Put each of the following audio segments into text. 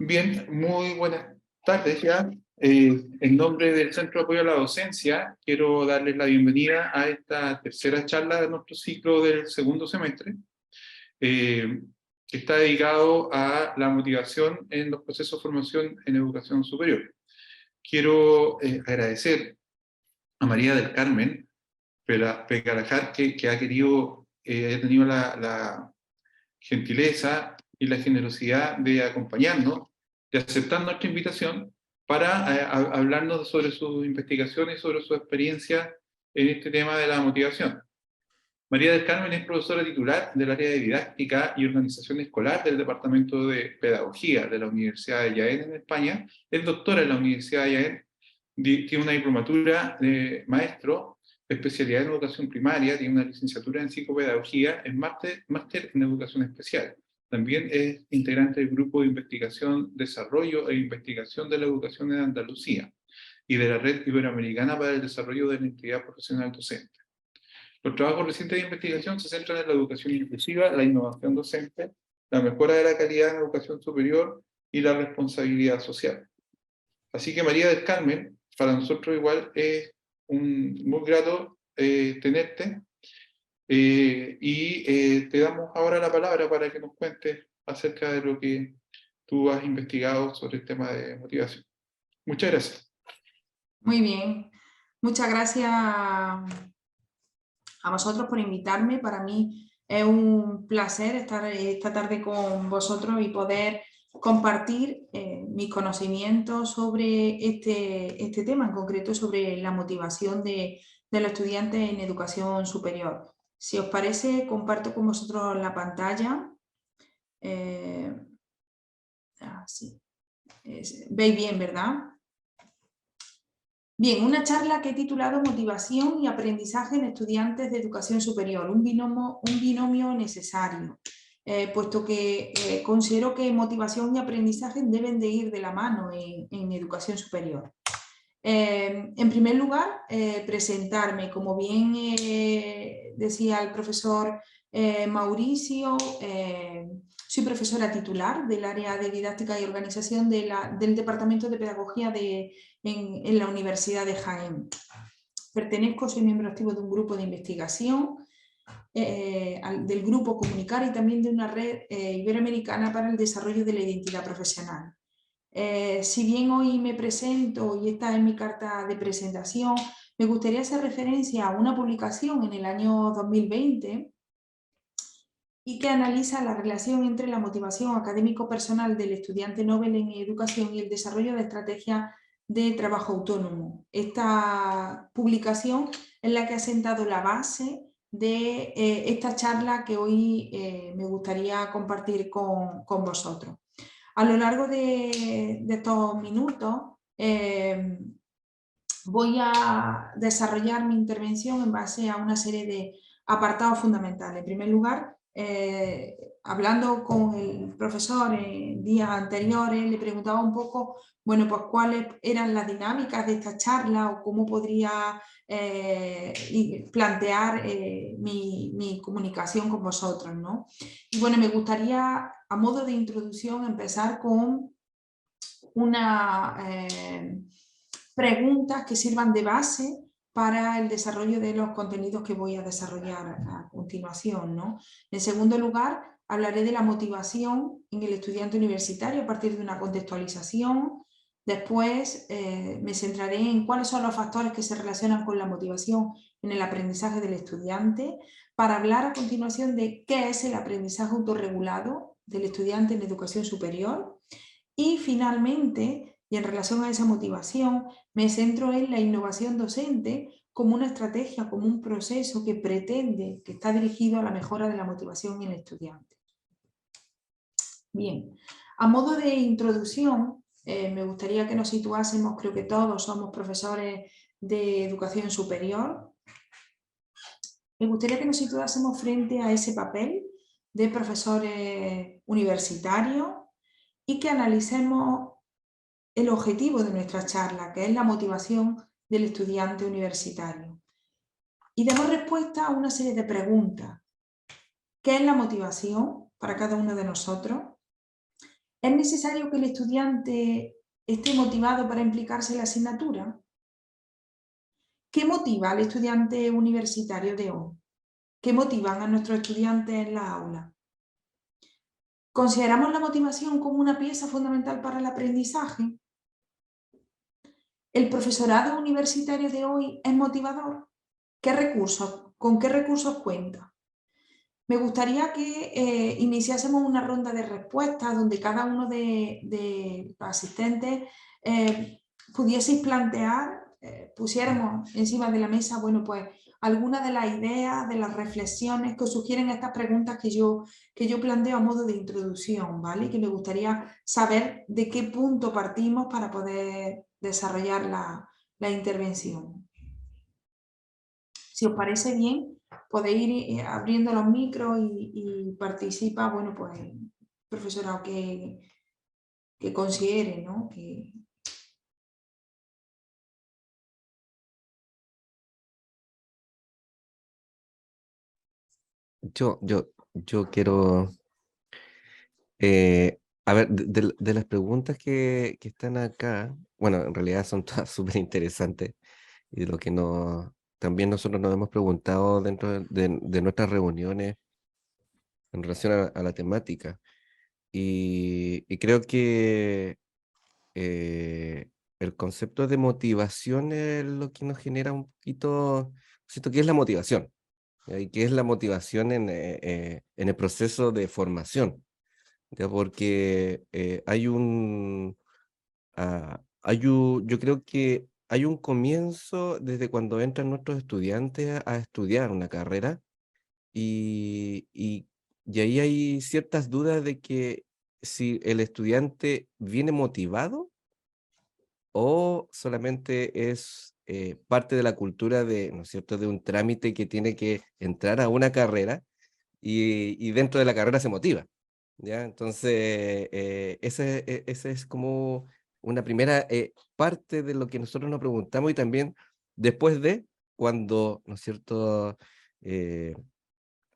Bien, muy buenas tardes ya. En nombre del Centro de Apoyo a la Docencia, quiero darles la bienvenida a esta tercera charla de nuestro ciclo del segundo semestre, que está dedicado a la motivación en los procesos de formación en educación superior. Quiero agradecer a María del Carmen Pecarajar, que ha querido, haya tenido la gentileza y la generosidad de acompañarnos, de aceptar nuestra invitación para hablarnos sobre sus investigaciones, sobre su experiencia en este tema de la motivación. María del Carmen es profesora titular del área de didáctica y organización escolar del Departamento de Pedagogía de la Universidad de Jaén en España, es doctora en la Universidad de Jaén, tiene una diplomatura de maestro, especialidad en educación primaria, tiene una licenciatura en psicopedagogía, es máster en educación especial. También es integrante del grupo de investigación, desarrollo e investigación de la educación en Andalucía y de la Red Iberoamericana para el Desarrollo de la Entidad Profesional Docente. Los trabajos recientes de investigación se centran en la educación inclusiva, la innovación docente, la mejora de la calidad en la educación superior y la responsabilidad social. Así que María del Carmen, para nosotros igual es muy grato tenerte y te damos ahora la palabra para que nos cuentes acerca de lo que tú has investigado sobre el tema de motivación. Muchas gracias. Muy bien, muchas gracias a vosotros por invitarme. Para mí es un placer estar esta tarde con vosotros y poder compartir mis conocimientos sobre este tema, en concreto sobre la motivación de los estudiantes en educación superior. Si os parece, comparto con vosotros la pantalla. Así. ¿Veis bien, verdad? Bien, una charla que he titulado Motivación y aprendizaje en estudiantes de educación superior, un binomio necesario, puesto que considero que motivación y aprendizaje deben de ir de la mano en educación superior. En primer lugar, presentarme, como bien decía el profesor Mauricio, soy profesora titular del área de didáctica y organización del Departamento de Pedagogía en la Universidad de Jaén. Pertenezco, soy miembro activo de un grupo de investigación, del grupo Comunicar y también de una red iberoamericana para el desarrollo de la identidad profesional. Si bien hoy me presento y esta es mi carta de presentación, me gustaría hacer referencia a una publicación en el año 2020 y que analiza la relación entre la motivación académico-personal del estudiante Nobel en educación y el desarrollo de estrategias de trabajo autónomo. Esta publicación es la que ha sentado la base de esta charla que hoy me gustaría compartir con vosotros. A lo largo de estos minutos voy a desarrollar mi intervención en base a una serie de apartados fundamentales. En primer lugar, hablando con el profesor en días anteriores, le preguntaba un poco, bueno, pues cuáles eran las dinámicas de esta charla o cómo podría plantear mi comunicación con vosotros, ¿no? Y bueno, me gustaría, a modo de introducción, empezar con una preguntas que sirvan de base para el desarrollo de los contenidos que voy a desarrollar a continuación, ¿no? En segundo lugar, hablaré de la motivación en el estudiante universitario a partir de una contextualización. Después me centraré en cuáles son los factores que se relacionan con la motivación en el aprendizaje del estudiante, para hablar a continuación de qué es el aprendizaje autorregulado del estudiante en educación superior. Y finalmente, y en relación a esa motivación, me centro en la innovación docente como una estrategia, como un proceso que pretende, que está dirigido a la mejora de la motivación en el estudiante. Bien, a modo de introducción, me gustaría que nos situásemos, creo que todos somos profesores de educación superior, me gustaría que nos situásemos frente a ese papel de profesores universitarios y que analicemos el objetivo de nuestra charla, que es la motivación del estudiante universitario. Y demos respuesta a una serie de preguntas. ¿Qué es la motivación para cada uno de nosotros? ¿Es necesario que el estudiante esté motivado para implicarse en la asignatura? ¿Qué motiva al estudiante universitario de hoy? ¿Qué motivan a nuestros estudiantes en la aula? ¿Consideramos la motivación como una pieza fundamental para el aprendizaje? ¿El profesorado universitario de hoy es motivador? ¿Con qué recursos cuenta? Me gustaría que iniciásemos una ronda de respuestas donde cada uno de los asistentes pudieseis plantear, pusiéramos encima de la mesa, bueno, pues algunas de las ideas, de las reflexiones que os sugieren estas preguntas que yo planteo a modo de introducción, ¿vale? Que me gustaría saber de qué punto partimos para poder desarrollar la intervención. Si os parece bien, podéis ir abriendo los micros y participa, bueno, pues, profesorado que considere, ¿no? Yo quiero, a ver, de las preguntas que están acá, bueno, en realidad son todas súper interesantes y de lo que también nosotros nos hemos preguntado dentro de nuestras reuniones en relación a la temática. Y creo que el concepto de motivación es lo que nos genera un poquito, siento que es la motivación, ¿ya? Y qué es la motivación en el proceso de formación, ¿ya? Porque yo creo que hay un comienzo desde cuando entran nuestros estudiantes a estudiar una carrera y ahí hay ciertas dudas de que si el estudiante viene motivado o solamente es parte de la cultura de, ¿no es cierto?, de un trámite que tiene que entrar a una carrera y dentro de la carrera se motiva, ¿ya? Entonces, ese es como una primera parte de lo que nosotros nos preguntamos y también después de cuando, ¿no es cierto?, eh,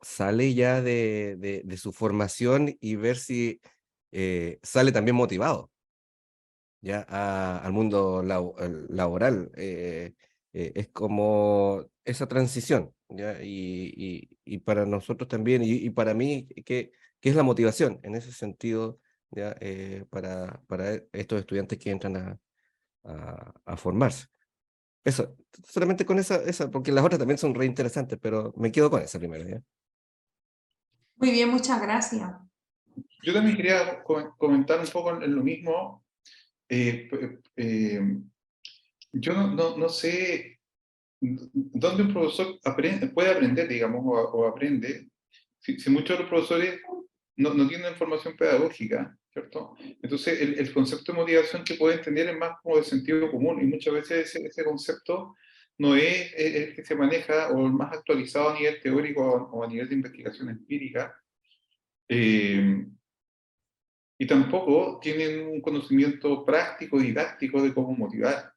sale ya de su formación y ver si sale también motivado ya al mundo laboral. Es como esa transición, ¿ya? Y para nosotros también, y para mí, ¿qué es la motivación en ese sentido, ya? Para estos estudiantes que entran a formarse. Eso, solamente con esa, porque las otras también son re interesantes, pero me quedo con esa primero, ¿ya? Muy bien, muchas gracias. Yo también quería comentar un poco en lo mismo. Yo no sé dónde un profesor puede aprender, digamos, o aprende, si muchos de los profesores no tienen formación pedagógica, ¿cierto? Entonces, el concepto de motivación que puede entender es más como de sentido común, y muchas veces ese concepto no es el que se maneja o el más actualizado a nivel teórico o a nivel de investigación empírica. Y tampoco tienen un conocimiento práctico, didáctico de cómo motivar.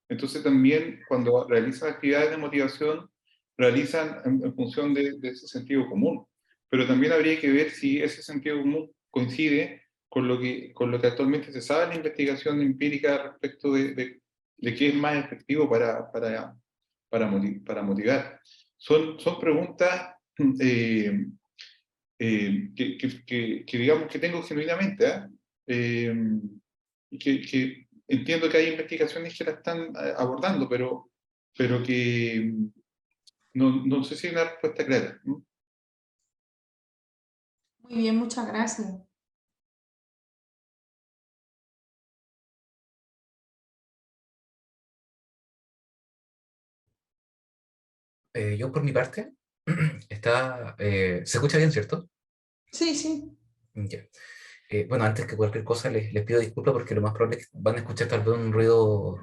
Entonces también cuando realizan actividades de motivación, realizan en función de ese sentido común. Pero también habría que ver si ese sentido común coincide con lo que actualmente se sabe en la investigación empírica respecto de qué es más efectivo para motivar. Son preguntas que digamos que tengo genuinamente, ¿eh? Eh, y que entiendo que hay investigaciones que la están abordando, pero que no sé si hay una respuesta clara, ¿no? Muy bien, muchas gracias. Yo por mi parte, ¿se escucha bien, cierto? Sí, sí. Ya. Bueno, antes que cualquier cosa les pido disculpas porque lo más probable es que van a escuchar tal vez un ruido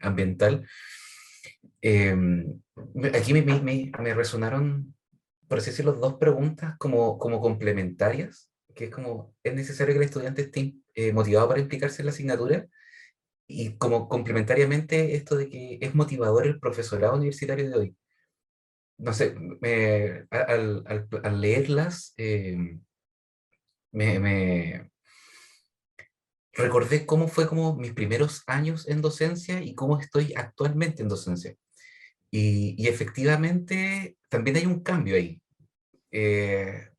ambiental. Eh, Aquí me resonaron, por así decirlo, dos preguntas como complementarias, que es como, ¿es necesario que el estudiante esté motivado para implicarse en la asignatura? Y como complementariamente esto de que es motivador el profesorado universitario de hoy. No sé, al leerlas, me recordé cómo fue como mis primeros años en docencia y cómo estoy actualmente en docencia. Y efectivamente también hay un cambio ahí,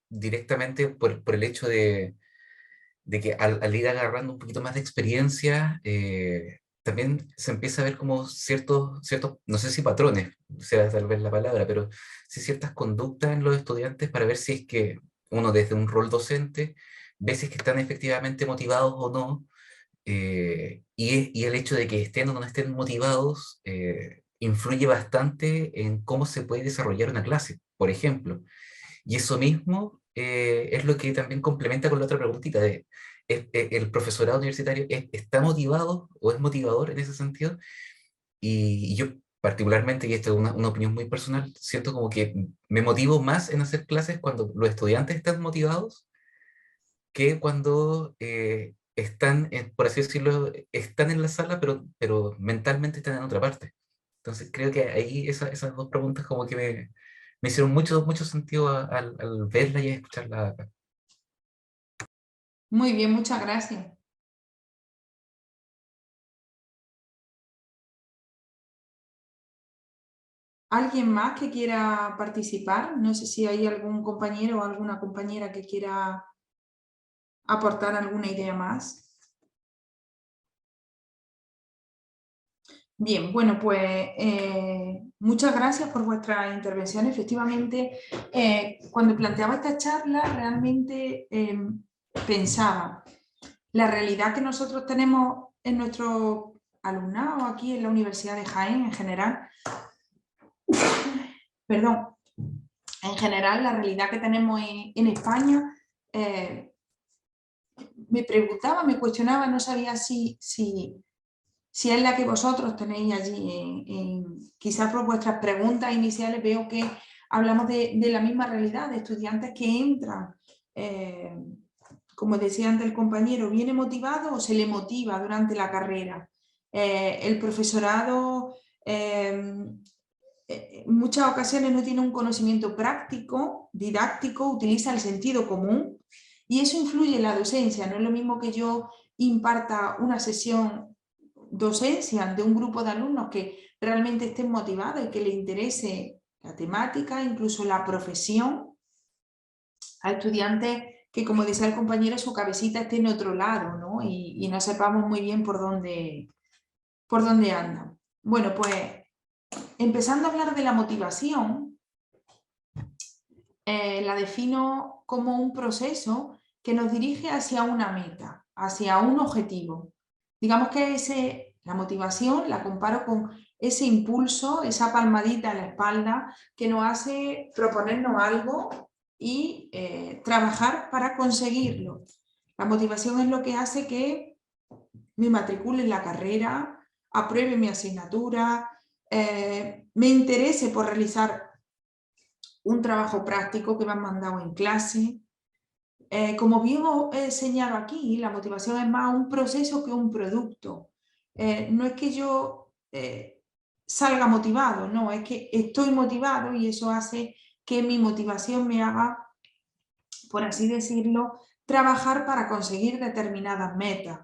directamente por el hecho de que al ir agarrando un poquito más de experiencia, también se empieza a ver como ciertos, no sé si patrones, sea tal vez la palabra, pero sí ciertas conductas en los estudiantes para ver si es que uno desde un rol docente ve si es que están efectivamente motivados o no, y el hecho de que estén o no estén motivados influye bastante en cómo se puede desarrollar una clase, por ejemplo. Y eso mismo es lo que también complementa con la otra preguntita de, ¿el profesorado universitario está motivado o es motivador en ese sentido? Y yo particularmente, y esto es una opinión muy personal, siento como que me motivo más en hacer clases cuando los estudiantes están motivados que cuando están, por así decirlo, están en la sala, pero mentalmente están en otra parte. Entonces creo que ahí esas dos preguntas como que me hicieron mucho sentido al verla y a escucharla acá. Muy bien, muchas gracias. ¿Alguien más que quiera participar? No sé si hay algún compañero o alguna compañera que quiera aportar alguna idea más. Bien, bueno, pues muchas gracias por vuestra intervención. Efectivamente, cuando planteaba esta charla, realmente pensaba la realidad que nosotros tenemos en nuestro alumnado aquí en la Universidad de Jaén en general. Perdón, en general la realidad que tenemos en España, me preguntaba, me cuestionaba, no sabía si es la que vosotros tenéis allí. Quizás por vuestras preguntas iniciales veo que hablamos de la misma realidad, de estudiantes que entran, como decía antes el compañero, ¿viene motivado o se le motiva durante la carrera? El profesorado en muchas ocasiones no tiene un conocimiento práctico, didáctico, utiliza el sentido común y eso influye en la docencia. No es lo mismo que yo imparta una sesión docencia ante un grupo de alumnos que realmente estén motivados y que les interese la temática, incluso la profesión, a estudiantes que, como decía el compañero, su cabecita esté en otro lado, ¿no? Y no sepamos muy bien por dónde andan. Bueno, pues empezando a hablar de la motivación, la defino como un proceso que nos dirige hacia una meta, hacia un objetivo. Digamos que la motivación la comparo con ese impulso, esa palmadita en la espalda que nos hace proponernos algo y trabajar para conseguirlo. La motivación es lo que hace que me matricule en la carrera, apruebe mi asignatura, me interese por realizar un trabajo práctico que me han mandado en clase. Como bien os señalo aquí, la motivación es más un proceso que un producto. No es que yo salga motivado, no, es que estoy motivado y eso hace que mi motivación me haga, por así decirlo, trabajar para conseguir determinadas metas.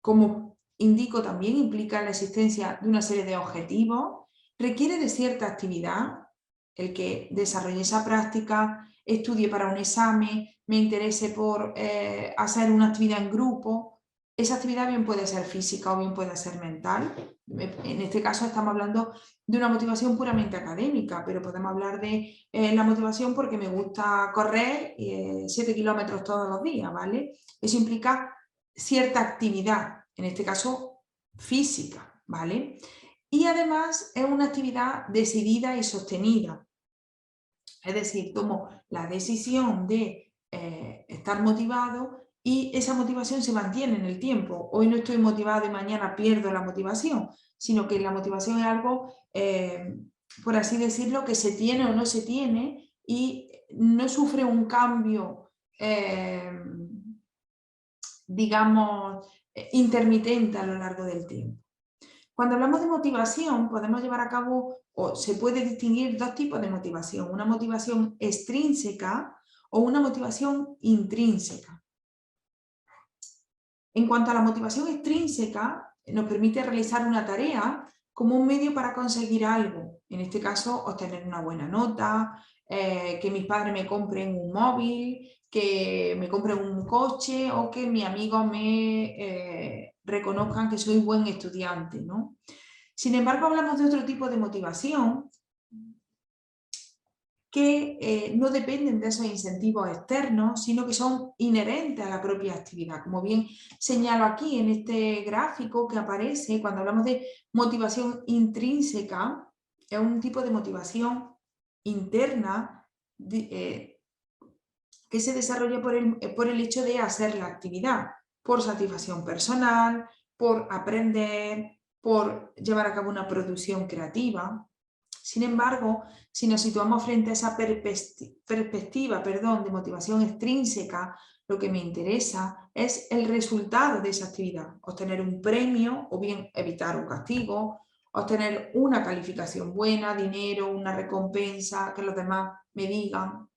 Como indico también, implica la existencia de una serie de objetivos, requiere de cierta actividad, el que desarrolle esa práctica, estudie para un examen, me interese por hacer una actividad en grupo. Esa actividad bien puede ser física o bien puede ser mental. En este caso estamos hablando de una motivación puramente académica, pero podemos hablar de la motivación porque me gusta correr 7 kilómetros todos los días, ¿vale? Eso implica cierta actividad, en este caso física, ¿vale? Y además es una actividad decidida y sostenida. Es decir, tomo la decisión de estar motivado y esa motivación se mantiene en el tiempo. Hoy no estoy motivado y mañana pierdo la motivación, sino que la motivación es algo, por así decirlo, que se tiene o no se tiene y no sufre un cambio, digamos, intermitente a lo largo del tiempo. Cuando hablamos de motivación, podemos llevar a cabo, o se puede distinguir dos tipos de motivación, una motivación extrínseca o una motivación intrínseca. En cuanto a la motivación extrínseca, nos permite realizar una tarea como un medio para conseguir algo. En este caso, obtener una buena nota, que mis padres me compren un móvil, que me compren un coche o que mis amigos me reconozcan que soy buen estudiante, ¿no? Sin embargo, hablamos de otro tipo de motivación que no dependen de esos incentivos externos, sino que son inherentes a la propia actividad. Como bien señalo aquí en este gráfico que aparece, cuando hablamos de motivación intrínseca, es un tipo de motivación interna que se desarrolla por el hecho de hacer la actividad, por satisfacción personal, por aprender, por llevar a cabo una producción creativa. Sin embargo, si nos situamos frente a esa perspectiva de motivación extrínseca, lo que me interesa es el resultado de esa actividad, obtener un premio o bien evitar un castigo, obtener una calificación buena, dinero, una recompensa, que los demás me digan.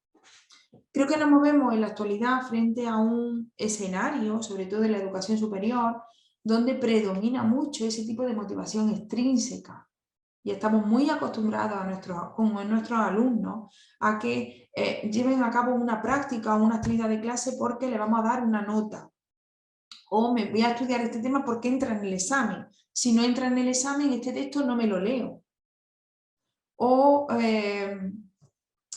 Creo que nos movemos en la actualidad frente a un escenario, sobre todo en la educación superior, donde predomina mucho ese tipo de motivación extrínseca. Y estamos muy acostumbrados como nuestros alumnos a que lleven a cabo una práctica o una actividad de clase porque le vamos a dar una nota. O me voy a estudiar este tema porque entra en el examen. Si no entra en el examen, este texto no me lo leo. O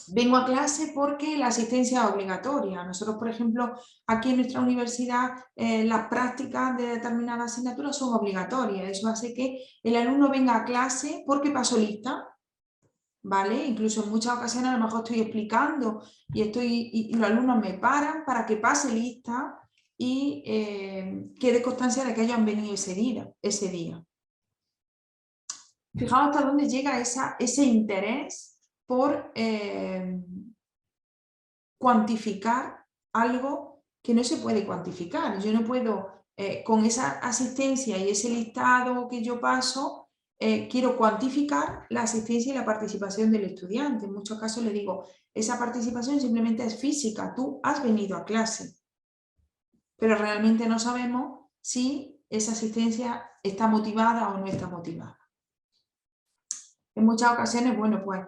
vengo a clase porque la asistencia es obligatoria. Nosotros, por ejemplo, aquí en nuestra universidad, las prácticas de determinadas asignaturas son obligatorias. Eso hace que el alumno venga a clase porque pasó lista, ¿vale? Incluso en muchas ocasiones a lo mejor estoy explicando y los alumnos me paran para que pase lista y quede constancia de que ellos han venido ese día. Fijaos hasta dónde llega ese interés por cuantificar algo que no se puede cuantificar. Yo no puedo, con esa asistencia y ese listado que yo paso, quiero cuantificar la asistencia y la participación del estudiante. En muchos casos le digo, esa participación simplemente es física, tú has venido a clase, pero realmente no sabemos si esa asistencia está motivada o no está motivada. En muchas ocasiones, bueno, pues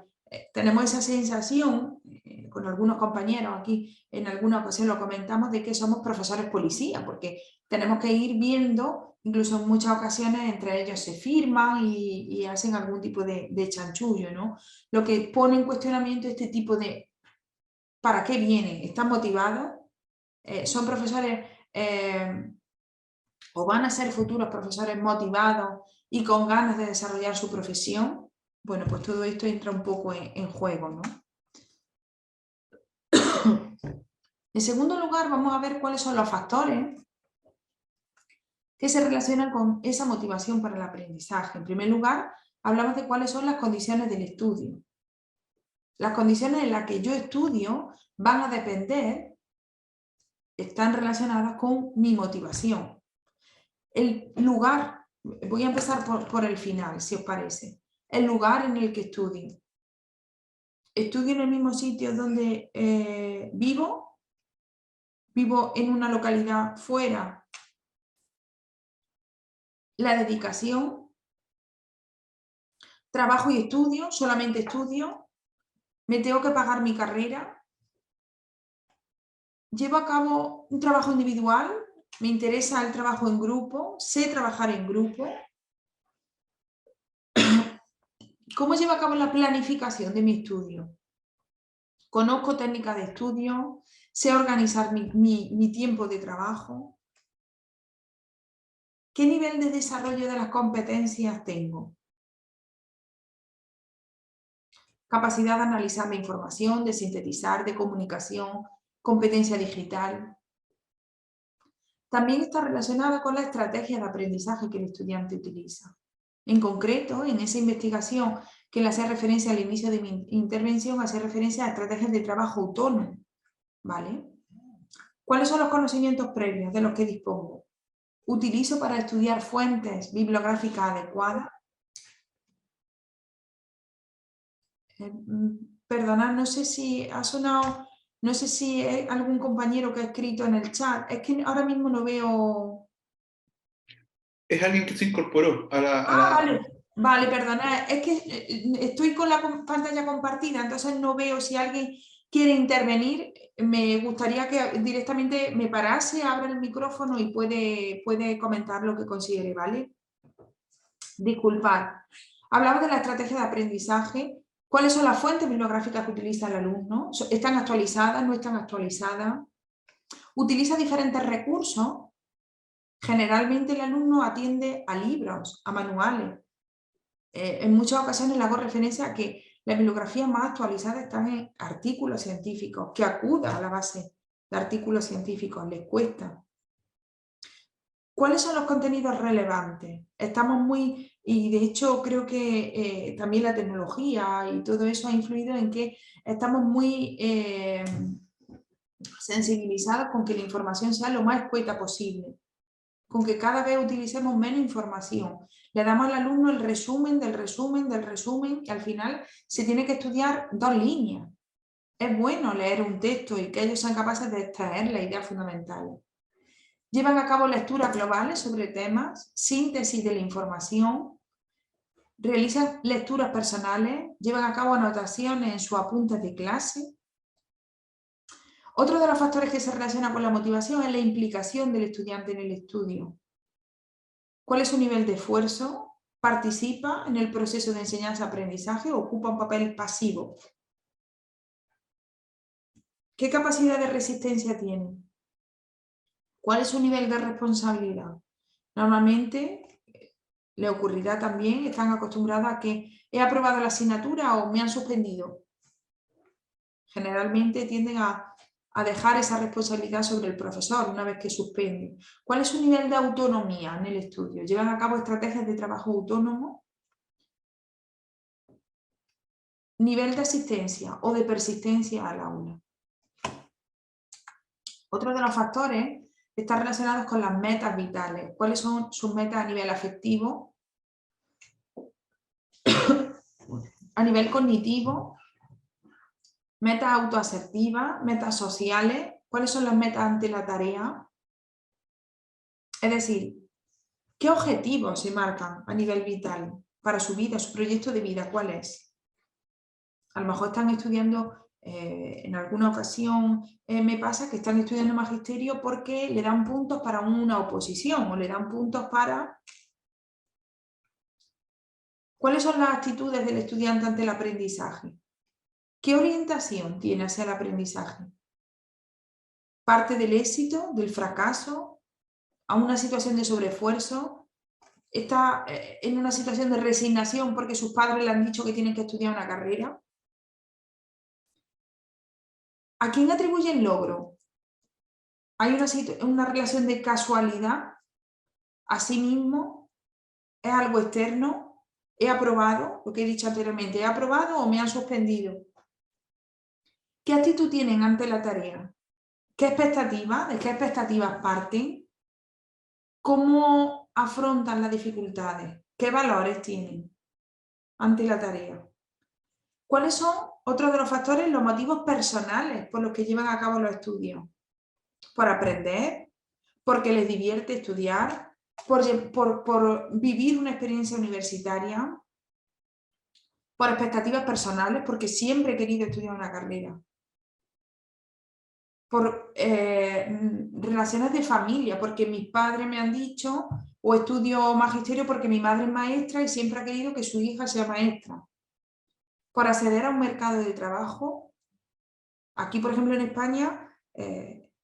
tenemos esa sensación, con algunos compañeros aquí, en alguna ocasión lo comentamos, de que somos profesores policía, porque tenemos que ir viendo, incluso en muchas ocasiones entre ellos se firman y hacen algún tipo de chanchullo, ¿no? Lo que pone en cuestionamiento este tipo de ¿para qué vienen? ¿Están motivados? ¿Son profesores o van a ser futuros profesores motivados y con ganas de desarrollar su profesión? Bueno, pues todo esto entra un poco en juego, ¿no? En segundo lugar, vamos a ver cuáles son los factores que se relacionan con esa motivación para el aprendizaje. En primer lugar, hablamos de cuáles son las condiciones del estudio. Las condiciones en las que yo estudio van a depender, están relacionadas con mi motivación. El lugar, voy a empezar por el final, si os parece. El lugar en el que estudio. Estudio en el mismo sitio donde vivo en una localidad fuera. La dedicación, trabajo y estudio, solamente estudio, me tengo que pagar mi carrera, llevo a cabo un trabajo individual, me interesa el trabajo en grupo, sé trabajar en grupo. ¿Cómo llevo a cabo la planificación de mi estudio? Conozco técnicas de estudio, sé organizar mi tiempo de trabajo. ¿Qué nivel de desarrollo de las competencias tengo? Capacidad de analizar la información, de sintetizar, de comunicación, competencia digital. También está relacionada con la estrategia de aprendizaje que el estudiante utiliza. En concreto, en esa investigación que le hace referencia al inicio de mi intervención, hace referencia a estrategias de trabajo autónomo, ¿vale? ¿Cuáles son los conocimientos previos de los que dispongo? ¿Utilizo para estudiar fuentes bibliográficas adecuadas? Perdonad, no sé si ha sonado, no sé si hay algún compañero que ha escrito en el chat, es que ahora mismo no veo Es alguien que se incorporó a la... Vale. Vale, perdona, es que estoy con la pantalla compartida, entonces no veo si alguien quiere intervenir. Me gustaría que directamente me parase, abra el micrófono y puede comentar lo que considere, ¿vale? Disculpad. Hablaba de la estrategia de aprendizaje. ¿Cuáles son las fuentes bibliográficas que utiliza el alumno? ¿Están actualizadas? ¿No están actualizadas? ¿Utiliza diferentes recursos? Generalmente el alumno atiende a libros, a manuales. En muchas ocasiones le hago referencia a que las bibliografías más actualizadas están en artículos científicos, que acuda a la base de artículos científicos, les cuesta. ¿Cuáles son los contenidos relevantes? Estamos muy, y de hecho creo que también la tecnología y todo eso ha influido en que estamos muy sensibilizados con que la información sea lo más escueta posible, con que cada vez utilicemos menos información. Le damos al alumno el resumen del resumen del resumen y al final se tiene que estudiar 2 líneas. Es bueno leer un texto y que ellos sean capaces de extraer las ideas fundamentales. Llevan a cabo lecturas globales sobre temas, síntesis de la información, realizan lecturas personales, llevan a cabo anotaciones en sus apuntes de clase. Otro de los factores que se relaciona con la motivación es la implicación del estudiante en el estudio. ¿Cuál es su nivel de esfuerzo? ¿Participa en el proceso de enseñanza-aprendizaje o ocupa un papel pasivo? ¿Qué capacidad de resistencia tiene? ¿Cuál es su nivel de responsabilidad? Normalmente le ocurrirá también, están acostumbrados a que he aprobado la asignatura o me han suspendido. Generalmente tienden a dejar esa responsabilidad sobre el profesor una vez que suspende. ¿Cuál es su nivel de autonomía en el estudio? ¿Llevan a cabo estrategias de trabajo autónomo? Nivel de asistencia o de persistencia al aula. Otro de los factores está relacionados con las metas vitales. ¿Cuáles son sus metas a nivel afectivo? A nivel cognitivo, metas autoasertivas, metas sociales. ¿Cuáles son las metas ante la tarea? Es decir, ¿qué objetivos se marcan a nivel vital para su vida, su proyecto de vida? ¿Cuál es? A lo mejor están estudiando, en alguna ocasión me pasa que están estudiando magisterio porque le dan puntos para una oposición o le dan puntos para... ¿Cuáles son las actitudes del estudiante ante el aprendizaje? ¿Qué orientación tiene hacia el aprendizaje? ¿Parte del éxito, del fracaso, a una situación de sobreesfuerzo? ¿Está en una situación de resignación porque sus padres le han dicho que tienen que estudiar una carrera? ¿A quién atribuye el logro? ¿Hay una relación de casualidad? ¿A sí mismo? ¿Es algo externo? ¿He aprobado? Lo que he dicho anteriormente, ¿he aprobado o me han suspendido? ¿Qué actitud tienen ante la tarea? ¿Qué expectativas? ¿De qué expectativas parten? ¿Cómo afrontan las dificultades? ¿Qué valores tienen ante la tarea? ¿Cuáles son otros de los factores, los motivos personales por los que llevan a cabo los estudios? ¿Por aprender? ¿Porque les divierte estudiar? ¿Por vivir una experiencia universitaria? ¿Por expectativas personales? Porque siempre he querido estudiar una carrera. Por relaciones de familia, porque mis padres me han dicho, o estudio magisterio porque mi madre es maestra y siempre ha querido que su hija sea maestra. Por acceder a un mercado de trabajo. Aquí, por ejemplo, en España,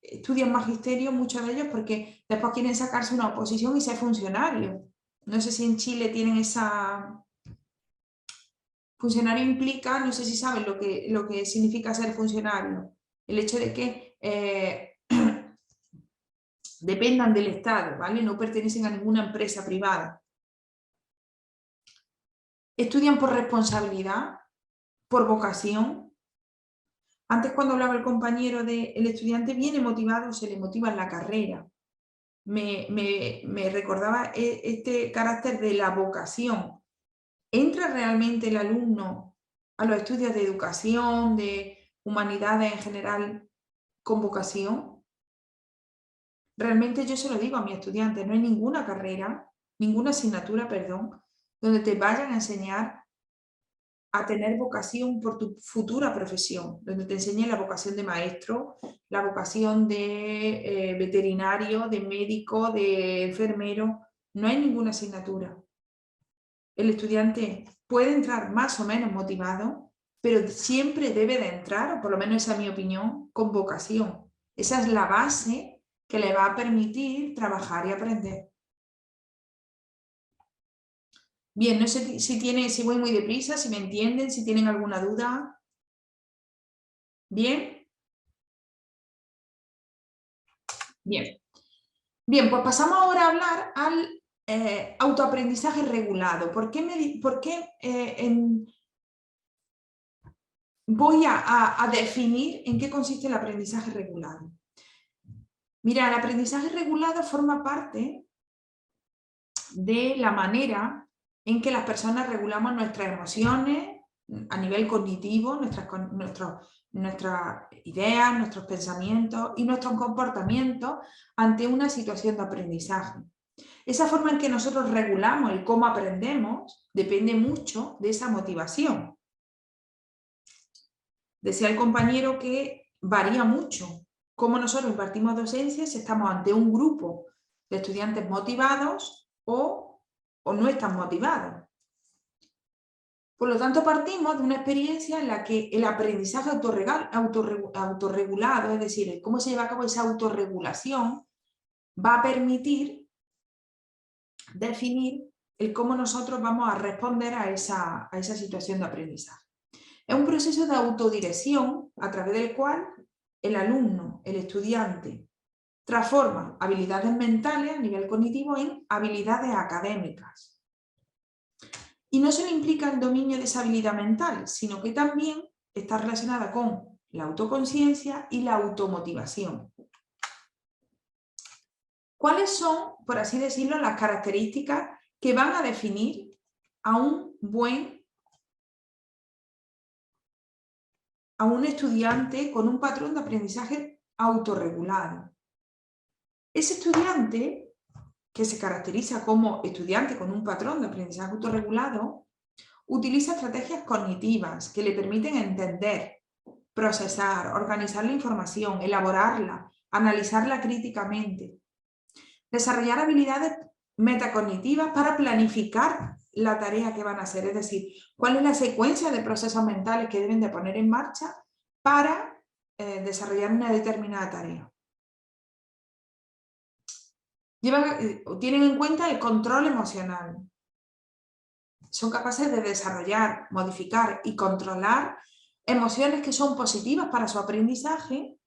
estudian magisterio muchos de ellos porque después quieren sacarse una oposición y ser funcionario. No sé si en Chile tienen esa... Funcionario implica, no sé si saben lo que significa ser funcionario. El hecho de que dependan del Estado, ¿vale? No pertenecen a ninguna empresa privada. Estudian por responsabilidad, por vocación. Antes, cuando hablaba el compañero el estudiante viene motivado, se le motiva en la carrera. Me recordaba este carácter de la vocación. ¿Entra realmente el alumno a los estudios de educación, de humanidades en general, con vocación? Realmente yo se lo digo a mis estudiantes, no hay ninguna carrera, donde te vayan a enseñar a tener vocación por tu futura profesión, donde te enseñen la vocación de maestro, la vocación de veterinario, de médico, de enfermero. No hay ninguna asignatura. El estudiante puede entrar más o menos motivado, pero siempre debe de entrar, o por lo menos esa es mi opinión, con vocación. Esa es la base que le va a permitir trabajar y aprender. Bien, no sé si voy muy deprisa, si me entienden, si tienen alguna duda. ¿Bien? Bien. Bien, pues pasamos ahora a hablar al autoaprendizaje regulado. Voy a definir en qué consiste el aprendizaje regulado? Mira, el aprendizaje regulado forma parte de la manera en que las personas regulamos nuestras emociones a nivel cognitivo, nuestras ideas, nuestros pensamientos y nuestros comportamientos ante una situación de aprendizaje. Esa forma en que nosotros regulamos el cómo aprendemos depende mucho de esa motivación. Decía el compañero que varía mucho cómo nosotros impartimos docencia, si estamos ante un grupo de estudiantes motivados o no están motivados. Por lo tanto, partimos de una experiencia en la que el aprendizaje autorregulado, es decir, cómo se lleva a cabo esa autorregulación, va a permitir definir el cómo nosotros vamos a responder a esa situación de aprendizaje. Es un proceso de autodirección a través del cual el alumno, el estudiante, transforma habilidades mentales a nivel cognitivo en habilidades académicas. Y no solo implica el dominio de esa habilidad mental, sino que también está relacionada con la autoconciencia y la automotivación. ¿Cuáles son, por así decirlo, las características que van a definir a un estudiante con un patrón de aprendizaje autorregulado? Ese estudiante, que se caracteriza como estudiante con un patrón de aprendizaje autorregulado, utiliza estrategias cognitivas que le permiten entender, procesar, organizar la información, elaborarla, analizarla críticamente, desarrollar habilidades metacognitivas para planificar la tarea que van a hacer, es decir, cuál es la secuencia de procesos mentales que deben de poner en marcha para desarrollar una determinada tarea. Tienen en cuenta el control emocional. Son capaces de desarrollar, modificar y controlar emociones que son positivas para su aprendizaje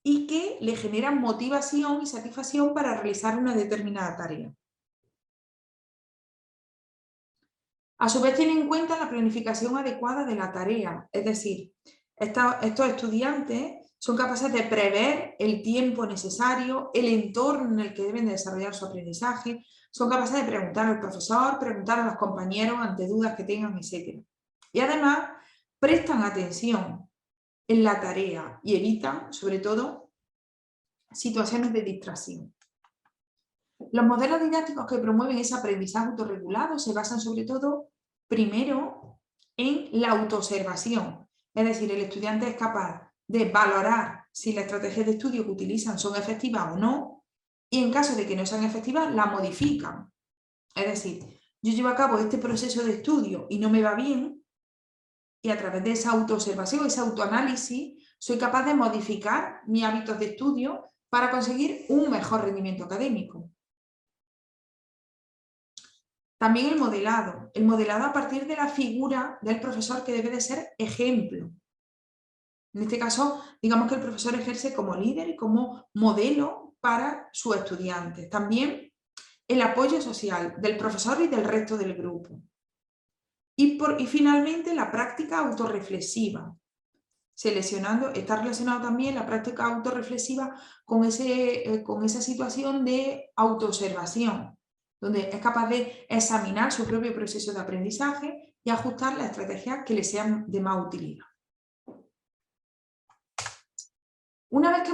y que le generan motivación y satisfacción para realizar una determinada tarea. A su vez tienen en cuenta la planificación adecuada de la tarea, es decir, estos estudiantes son capaces de prever el tiempo necesario, el entorno en el que deben de desarrollar su aprendizaje, son capaces de preguntar al profesor, preguntar a los compañeros ante dudas que tengan, etc. Y además prestan atención en la tarea y evitan, sobre todo, situaciones de distracción. Los modelos didácticos que promueven ese aprendizaje autorregulado se basan sobre todo, primero, en la autoobservación. Es decir, el estudiante es capaz de valorar si las estrategias de estudio que utilizan son efectivas o no, y en caso de que no sean efectivas, la modifican. Es decir, yo llevo a cabo este proceso de estudio y no me va bien, y a través de esa autoobservación, ese autoanálisis, soy capaz de modificar mis hábitos de estudio para conseguir un mejor rendimiento académico. También el modelado a partir de la figura del profesor que debe de ser ejemplo. En este caso, digamos que el profesor ejerce como líder y como modelo para sus estudiantes. También el apoyo social del profesor y del resto del grupo. Y finalmente la práctica autorreflexiva. Está relacionado también la práctica autorreflexiva con esa situación de autoobservación, donde es capaz de examinar su propio proceso de aprendizaje y ajustar las estrategias que le sean de más utilidad. Una vez que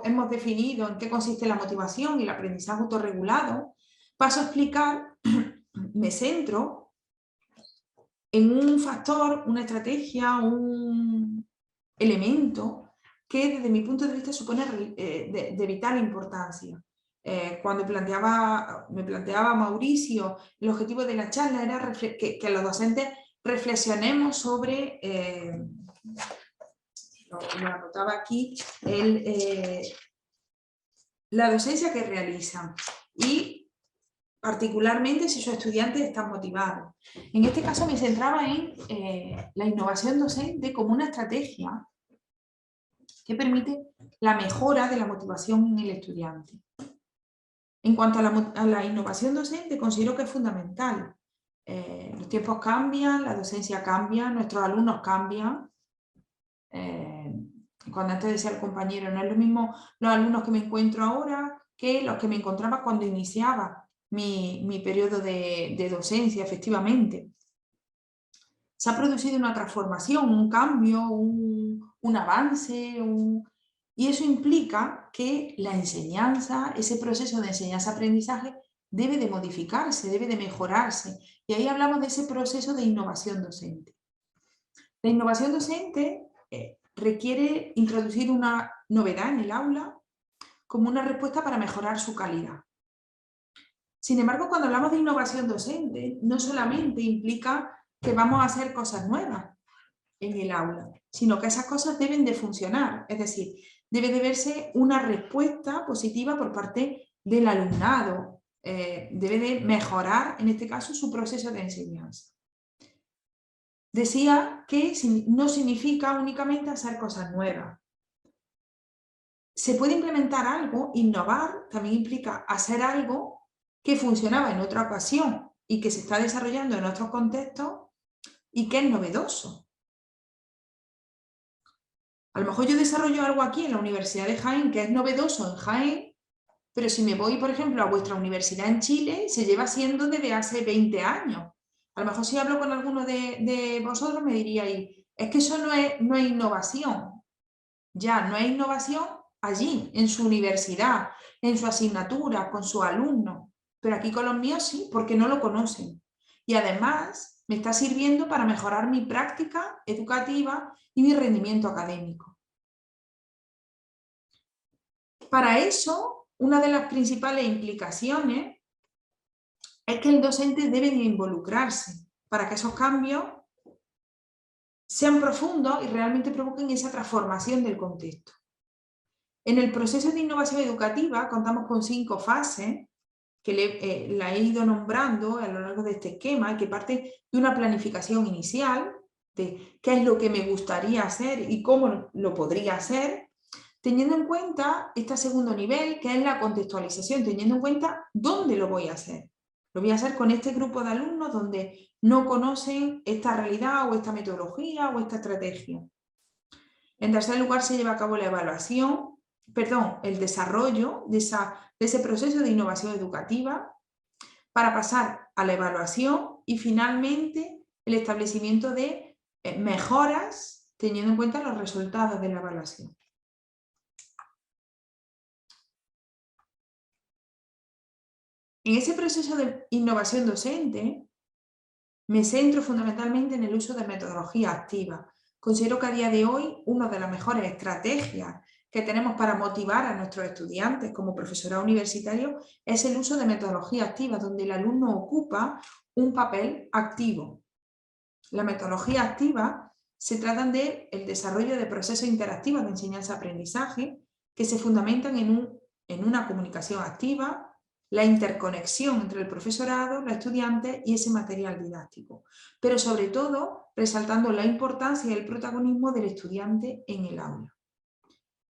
hemos definido en qué consiste la motivación y el aprendizaje autorregulado, paso a explicar, me centro en un factor, una estrategia, un elemento que desde mi punto de vista supone de vital importancia. Cuando me planteaba Mauricio, el objetivo de la charla era que los docentes reflexionemos sobre, lo anotaba aquí, la docencia que realizan y particularmente si sus estudiantes están motivados. En este caso me centraba en la innovación docente como una estrategia que permite la mejora de la motivación en el estudiante. En cuanto a la innovación docente, considero que es fundamental. Los tiempos cambian, la docencia cambia, nuestros alumnos cambian. Cuando antes decía el compañero, no es lo mismo los alumnos que me encuentro ahora que los que me encontraba cuando iniciaba mi periodo de docencia, efectivamente. Se ha producido una transformación, un cambio, un avance, y eso implica que la enseñanza, ese proceso de enseñanza-aprendizaje debe de modificarse, debe de mejorarse. Y ahí hablamos de ese proceso de innovación docente. La innovación docente requiere introducir una novedad en el aula como una respuesta para mejorar su calidad. Sin embargo, cuando hablamos de innovación docente, no solamente implica que vamos a hacer cosas nuevas en el aula, sino que esas cosas deben de funcionar, es decir, debe de verse una respuesta positiva por parte del alumnado, debe de mejorar, en este caso, su proceso de enseñanza. Decía que no significa únicamente hacer cosas nuevas. Se puede implementar algo, innovar, también implica hacer algo que funcionaba en otra ocasión y que se está desarrollando en otros contextos y que es novedoso. A lo mejor yo desarrollo algo aquí en la Universidad de Jaén que es novedoso en Jaén, pero si me voy, por ejemplo, a vuestra universidad en Chile, se lleva haciendo desde hace 20 años. A lo mejor si hablo con alguno de vosotros me diríais, es que eso no es innovación. Ya, no es innovación allí, en su universidad, en su asignatura, con sus alumnos. Pero aquí con los míos sí, porque no lo conocen. Y además me está sirviendo para mejorar mi práctica educativa y mi rendimiento académico. Para eso, una de las principales implicaciones es que el docente debe de involucrarse para que esos cambios sean profundos y realmente provoquen esa transformación del contexto. En el proceso de innovación educativa contamos con 5 fases que la he ido nombrando a lo largo de este esquema, que parte de una planificación inicial de qué es lo que me gustaría hacer y cómo lo podría hacer, teniendo en cuenta este segundo nivel, que es la contextualización, teniendo en cuenta dónde lo voy a hacer. Lo voy a hacer con este grupo de alumnos donde no conocen esta realidad o esta metodología o esta estrategia. En tercer lugar, se lleva a cabo la evaluación, el desarrollo de ese proceso de innovación educativa para pasar a la evaluación y finalmente el establecimiento de mejoras teniendo en cuenta los resultados de la evaluación. En ese proceso de innovación docente me centro fundamentalmente en el uso de metodología activa. Considero que a día de hoy una de las mejores estrategias que tenemos para motivar a nuestros estudiantes como profesorado universitario es el uso de metodología activa, donde el alumno ocupa un papel activo. La metodología activa se trata del desarrollo de procesos interactivos de enseñanza-aprendizaje que se fundamentan en una comunicación activa, la interconexión entre el profesorado, los estudiantes y ese material didáctico, pero sobre todo resaltando la importancia y el protagonismo del estudiante en el aula.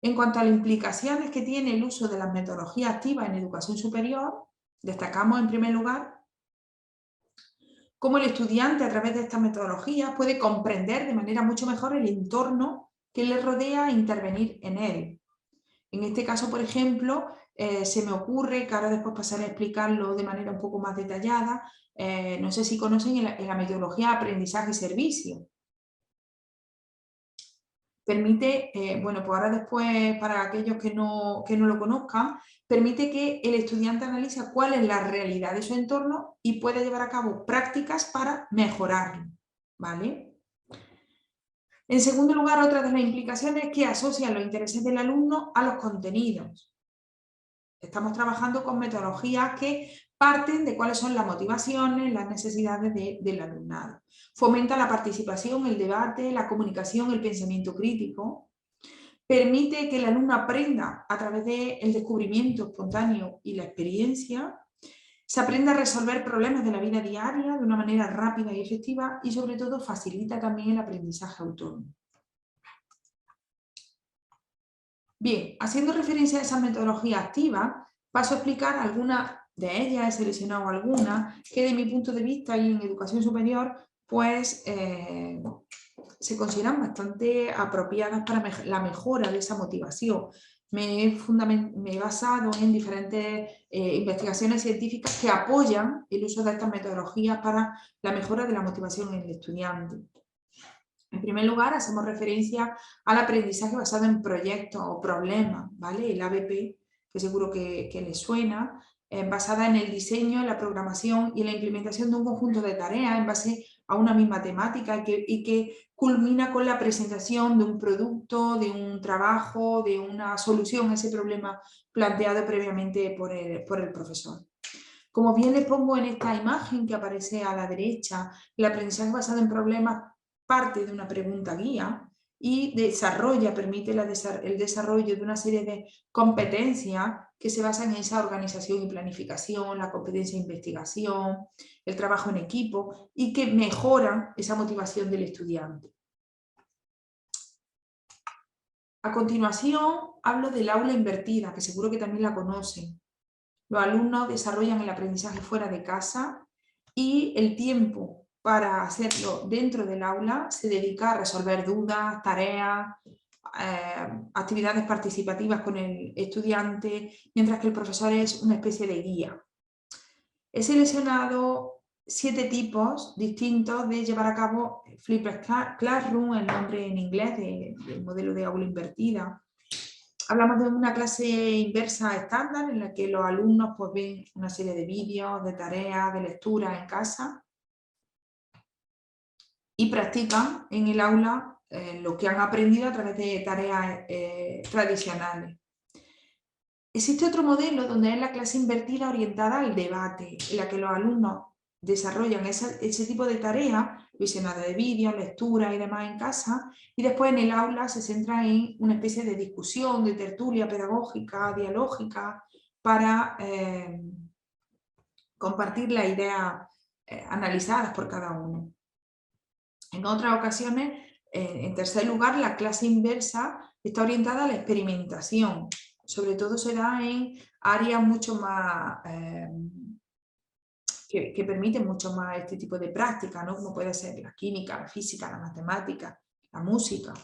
En cuanto a las implicaciones que tiene el uso de las metodologías activas en educación superior, destacamos en primer lugar cómo el estudiante a través de estas metodologías puede comprender de manera mucho mejor el entorno que le rodea e intervenir en él. En este caso, por ejemplo, se me ocurre, que ahora después pasaré a explicarlo de manera un poco más detallada, no sé si conocen la metodología aprendizaje y servicio. Permite, bueno, pues ahora después, para aquellos que no lo conozcan, permite que el estudiante analice cuál es la realidad de su entorno y pueda llevar a cabo prácticas para mejorarlo, ¿vale? En segundo lugar, otra de las implicaciones es que asocia los intereses del alumno a los contenidos. Estamos trabajando con metodologías que parten de cuáles son las motivaciones, las necesidades del alumnado. Fomenta la participación, el debate, la comunicación, el pensamiento crítico. Permite que el alumno aprenda a través del descubrimiento espontáneo y la experiencia. Se aprende a resolver problemas de la vida diaria de una manera rápida y efectiva y sobre todo facilita también el aprendizaje autónomo. Bien, haciendo referencia a esa metodología activa, paso a explicar algunas de ellas, he seleccionado algunas que de mi punto de vista y en educación superior pues se consideran bastante apropiadas para la mejora de esa motivación. Me he basado en diferentes investigaciones científicas que apoyan el uso de estas metodologías para la mejora de la motivación en el estudiante. En primer lugar, hacemos referencia al aprendizaje basado en proyectos o problemas, ¿vale? El ABP, que seguro que les suena, basada en el diseño, la programación y la implementación de un conjunto de tareas en base a una misma temática y que culmina con la presentación de un producto, de un trabajo, de una solución a ese problema planteado previamente por el profesor. Como bien les pongo en esta imagen que aparece a la derecha, el aprendizaje basado en problemas parte de una pregunta guía y permite el desarrollo de una serie de competencias que se basan en esa organización y planificación, la competencia de investigación, el trabajo en equipo y que mejoran esa motivación del estudiante. A continuación hablo del aula invertida, que seguro que también la conocen. Los alumnos desarrollan el aprendizaje fuera de casa y el tiempo para hacerlo dentro del aula se dedica a resolver dudas, tareas, actividades participativas con el estudiante, mientras que el profesor es una especie de guía. He seleccionado 7 tipos distintos de llevar a cabo Flipped Classroom, el nombre en inglés del modelo de aula invertida. Hablamos de una clase inversa estándar en la que los alumnos pues, ven una serie de vídeos, de tareas, de lecturas en casa y practican en el aula lo que han aprendido a través de tareas tradicionales. Existe otro modelo donde es la clase invertida orientada al debate, en la que los alumnos desarrollan ese tipo de tareas, visionado de vídeos, lectura y demás en casa, y después en el aula se centra en una especie de discusión, de tertulia pedagógica, dialógica, para compartir las ideas analizadas por cada uno. En otras ocasiones, en tercer lugar, la clase inversa está orientada a la experimentación. Sobre todo se da en áreas mucho más que permiten mucho más este tipo de práctica, ¿no? Como puede ser la química, la física, la matemática, la música.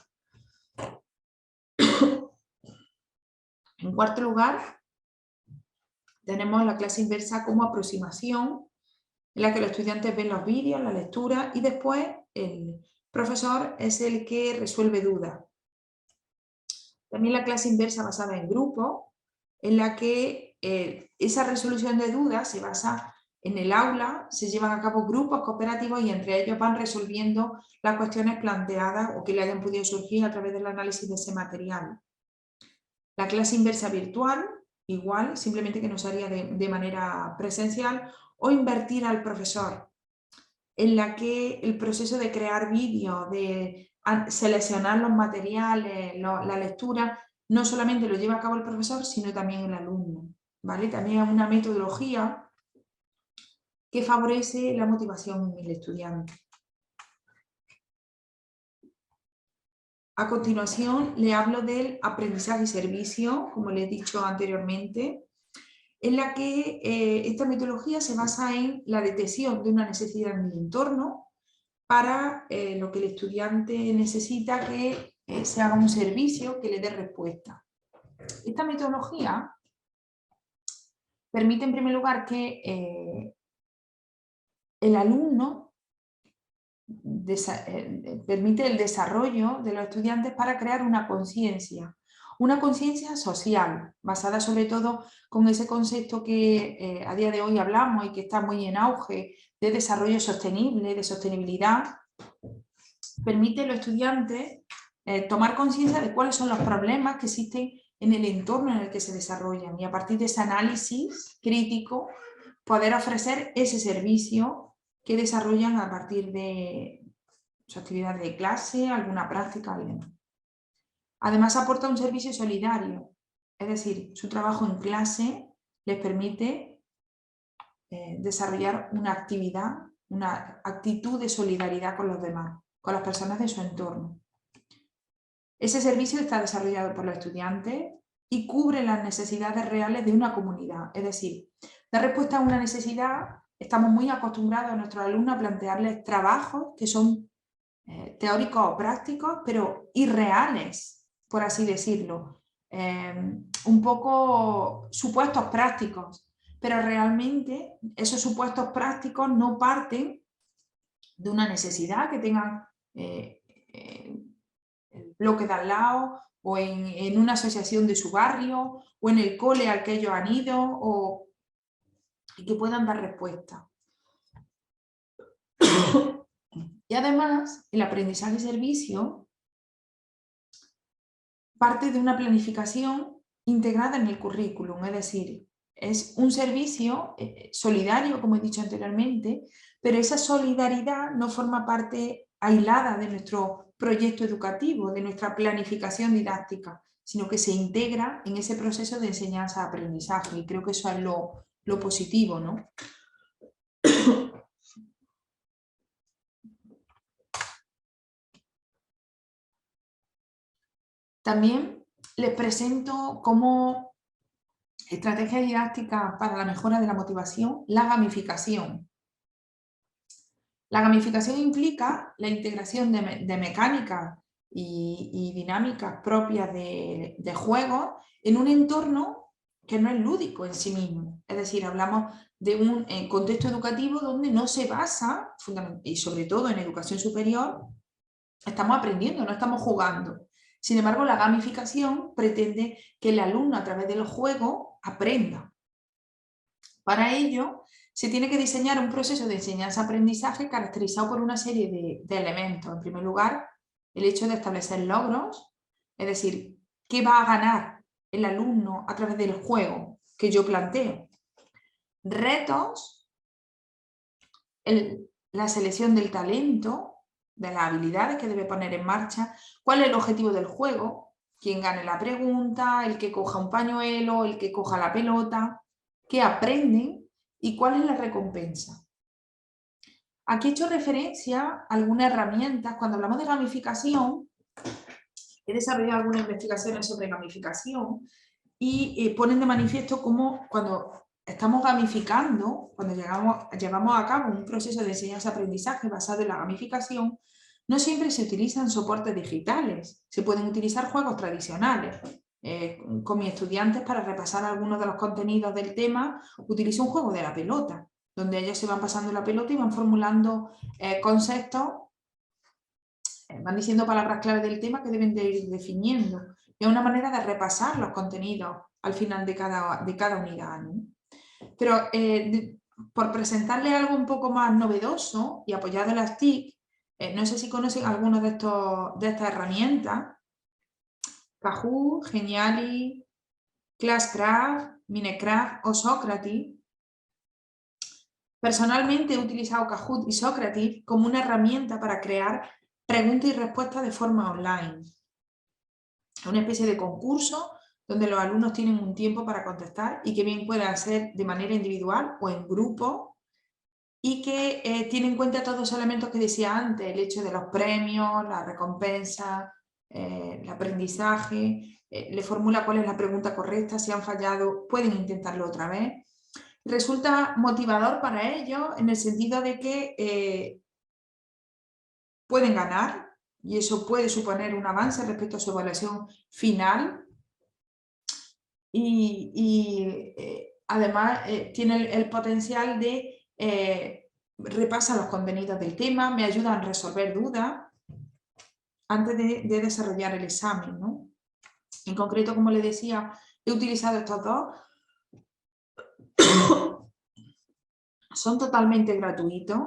En cuarto lugar, tenemos la clase inversa como aproximación, en la que los estudiantes ven los vídeos, la lectura y después el profesor es el que resuelve dudas. También la clase inversa basada en grupos, en la que esa resolución de dudas se basa en el aula, se llevan a cabo grupos cooperativos y entre ellos van resolviendo las cuestiones planteadas o que le hayan podido surgir a través del análisis de ese material. La clase inversa virtual, igual, simplemente que no se haría de manera presencial, o invertir al profesor, en la que el proceso de crear vídeos, de seleccionar los materiales, la lectura, no solamente lo lleva a cabo el profesor, sino también el alumno, ¿vale? También es una metodología que favorece la motivación en el estudiante. A continuación, le hablo del aprendizaje y servicio, como le he dicho anteriormente, en la que esta metodología se basa en la detección de una necesidad en el entorno para lo que el estudiante necesita que se haga un servicio que le dé respuesta. Esta metodología permite en primer lugar que el alumno permite el desarrollo de los estudiantes para crear una conciencia social, basada sobre todo con ese concepto que a día de hoy hablamos y que está muy en auge, de desarrollo sostenible, de sostenibilidad. Permite a los estudiantes tomar conciencia de cuáles son los problemas que existen en el entorno en el que se desarrollan y a partir de ese análisis crítico poder ofrecer ese servicio que desarrollan a partir de su actividad de clase, alguna práctica y demás. Además aporta un servicio solidario, es decir, su trabajo en clase les permite desarrollar una actividad, una actitud de solidaridad con los demás, con las personas de su entorno. Ese servicio está desarrollado por los estudiantes y cubre las necesidades reales de una comunidad, es decir, da respuesta a una necesidad. Estamos muy acostumbrados a nuestros alumnos a plantearles trabajos que son teóricos o prácticos, pero irreales, por así decirlo, un poco supuestos prácticos, pero realmente esos supuestos prácticos no parten de una necesidad que tengan el bloque de al lado o en una asociación de su barrio o en el cole al que ellos han ido y que puedan dar respuesta. Y además, el aprendizaje y servicio parte de una planificación integrada en el currículum, es decir, es un servicio solidario, como he dicho anteriormente, pero esa solidaridad no forma parte aislada de nuestro proyecto educativo, de nuestra planificación didáctica, sino que se integra en ese proceso de enseñanza-aprendizaje, y creo que eso es lo positivo, ¿no? También les presento como estrategia didáctica para la mejora de la motivación, la gamificación. La gamificación implica la integración de mecánicas y dinámicas propias de juegos en un entorno que no es lúdico en sí mismo. Es decir, hablamos de un contexto educativo donde no se basa, y sobre todo en educación superior, estamos aprendiendo, no estamos jugando. Sin embargo, la gamificación pretende que el alumno a través de los juegos aprenda. Para ello, se tiene que diseñar un proceso de enseñanza-aprendizaje caracterizado por una serie de elementos. En primer lugar, el hecho de establecer logros, es decir, ¿qué va a ganar el alumno a través del juego que yo planteo? Retos, la selección del talento, de las habilidades que debe poner en marcha, cuál es el objetivo del juego, quién gane la pregunta, el que coja un pañuelo, el que coja la pelota, qué aprenden y cuál es la recompensa. Aquí he hecho referencia a algunas herramientas. Cuando hablamos de gamificación, he desarrollado algunas investigaciones sobre gamificación y ponen de manifiesto cómo cuando estamos gamificando, cuando llevamos a cabo un proceso de enseñanza-aprendizaje basado en la gamificación, no siempre se utilizan soportes digitales, se pueden utilizar juegos tradicionales. Con mis estudiantes, para repasar algunos de los contenidos del tema, utilizo un juego de la pelota, donde ellos se van pasando la pelota y van formulando conceptos, van diciendo palabras clave del tema que deben de ir definiendo. Es una manera de repasar los contenidos al final de cada unidad, ¿no? Pero por presentarles algo un poco más novedoso y apoyado en las TIC, no sé si conocen algunas de estas herramientas: Kahoot, Geniali, Classcraft, Minecraft o Socrative. Personalmente he utilizado Kahoot y Socrative como una herramienta para crear preguntas y respuestas de forma online. Una especie de concurso donde los alumnos tienen un tiempo para contestar y que bien pueda ser de manera individual o en grupo, y que tiene en cuenta todos los elementos que decía antes, el hecho de los premios, la recompensa, el aprendizaje, le formula cuál es la pregunta correcta, si han fallado pueden intentarlo otra vez. Resulta motivador para ellos en el sentido de que pueden ganar, y eso puede suponer un avance respecto a su evaluación final, y además tiene el potencial de repasan los contenidos del tema, me ayudan a resolver dudas antes de desarrollar el examen, ¿no? En concreto, como les decía, he utilizado estos dos. Son totalmente gratuitos.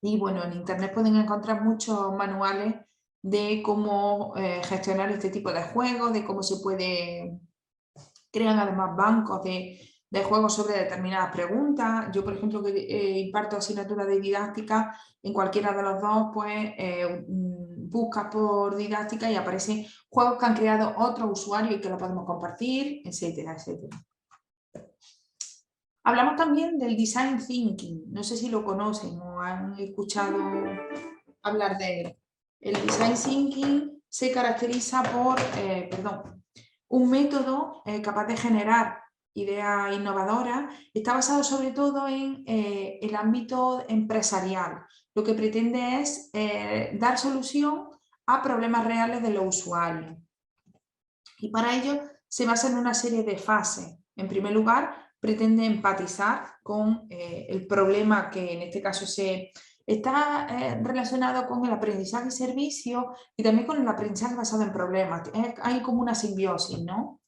Y bueno, en internet pueden encontrar muchos manuales de cómo gestionar este tipo de juegos, de cómo se puede... Crean además bancos de juegos sobre determinadas preguntas. Yo, por ejemplo, que imparto asignaturas de didáctica, en cualquiera de los dos, pues buscas por didáctica y aparecen juegos que han creado otros usuarios y que lo podemos compartir, etcétera, etcétera. Hablamos también del Design Thinking, no sé si lo conocen o han escuchado hablar de él. El Design Thinking se caracteriza por un método capaz de generar ideas innovadoras. Está basado sobre todo en el ámbito empresarial. Lo que pretende es dar solución a problemas reales de los usuarios. Y para ello se basa en una serie de fases. En primer lugar, pretende empatizar con el problema que en este caso está relacionado con el aprendizaje y servicio y también con el aprendizaje basado en problemas. Hay como una simbiosis, ¿no?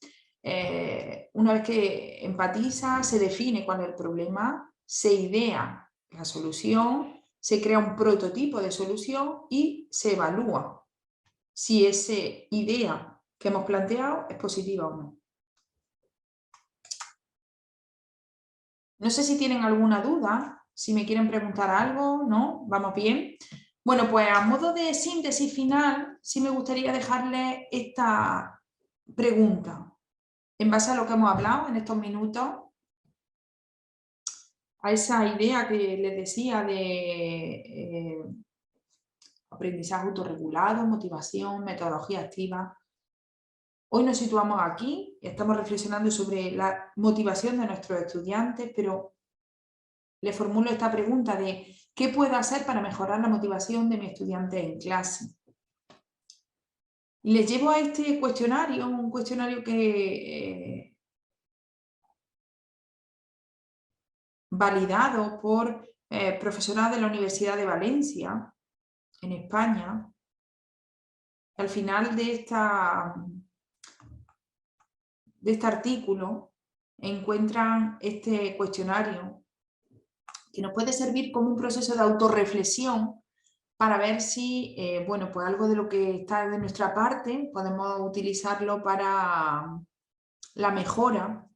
Una vez que empatiza, se define cuál es el problema, se idea la solución, se crea un prototipo de solución y se evalúa si esa idea que hemos planteado es positiva o no. No sé si tienen alguna duda, si me quieren preguntar algo, ¿no? ¿Vamos bien? Bueno, pues a modo de síntesis final, sí me gustaría dejarles esta pregunta. En base a lo que hemos hablado en estos minutos, a esa idea que les decía de aprendizaje autorregulado, motivación, metodología activa. Hoy nos situamos aquí, estamos reflexionando sobre la motivación de nuestros estudiantes, pero le formulo esta pregunta de ¿qué puedo hacer para mejorar la motivación de mi estudiante en clase? Y les llevo a este cuestionario, un cuestionario que validado por profesorado de la Universidad de Valencia, en España. Al final de este artículo encuentran este cuestionario que nos puede servir como un proceso de autorreflexión para ver si, bueno, pues algo de lo que está de nuestra parte podemos utilizarlo para la mejora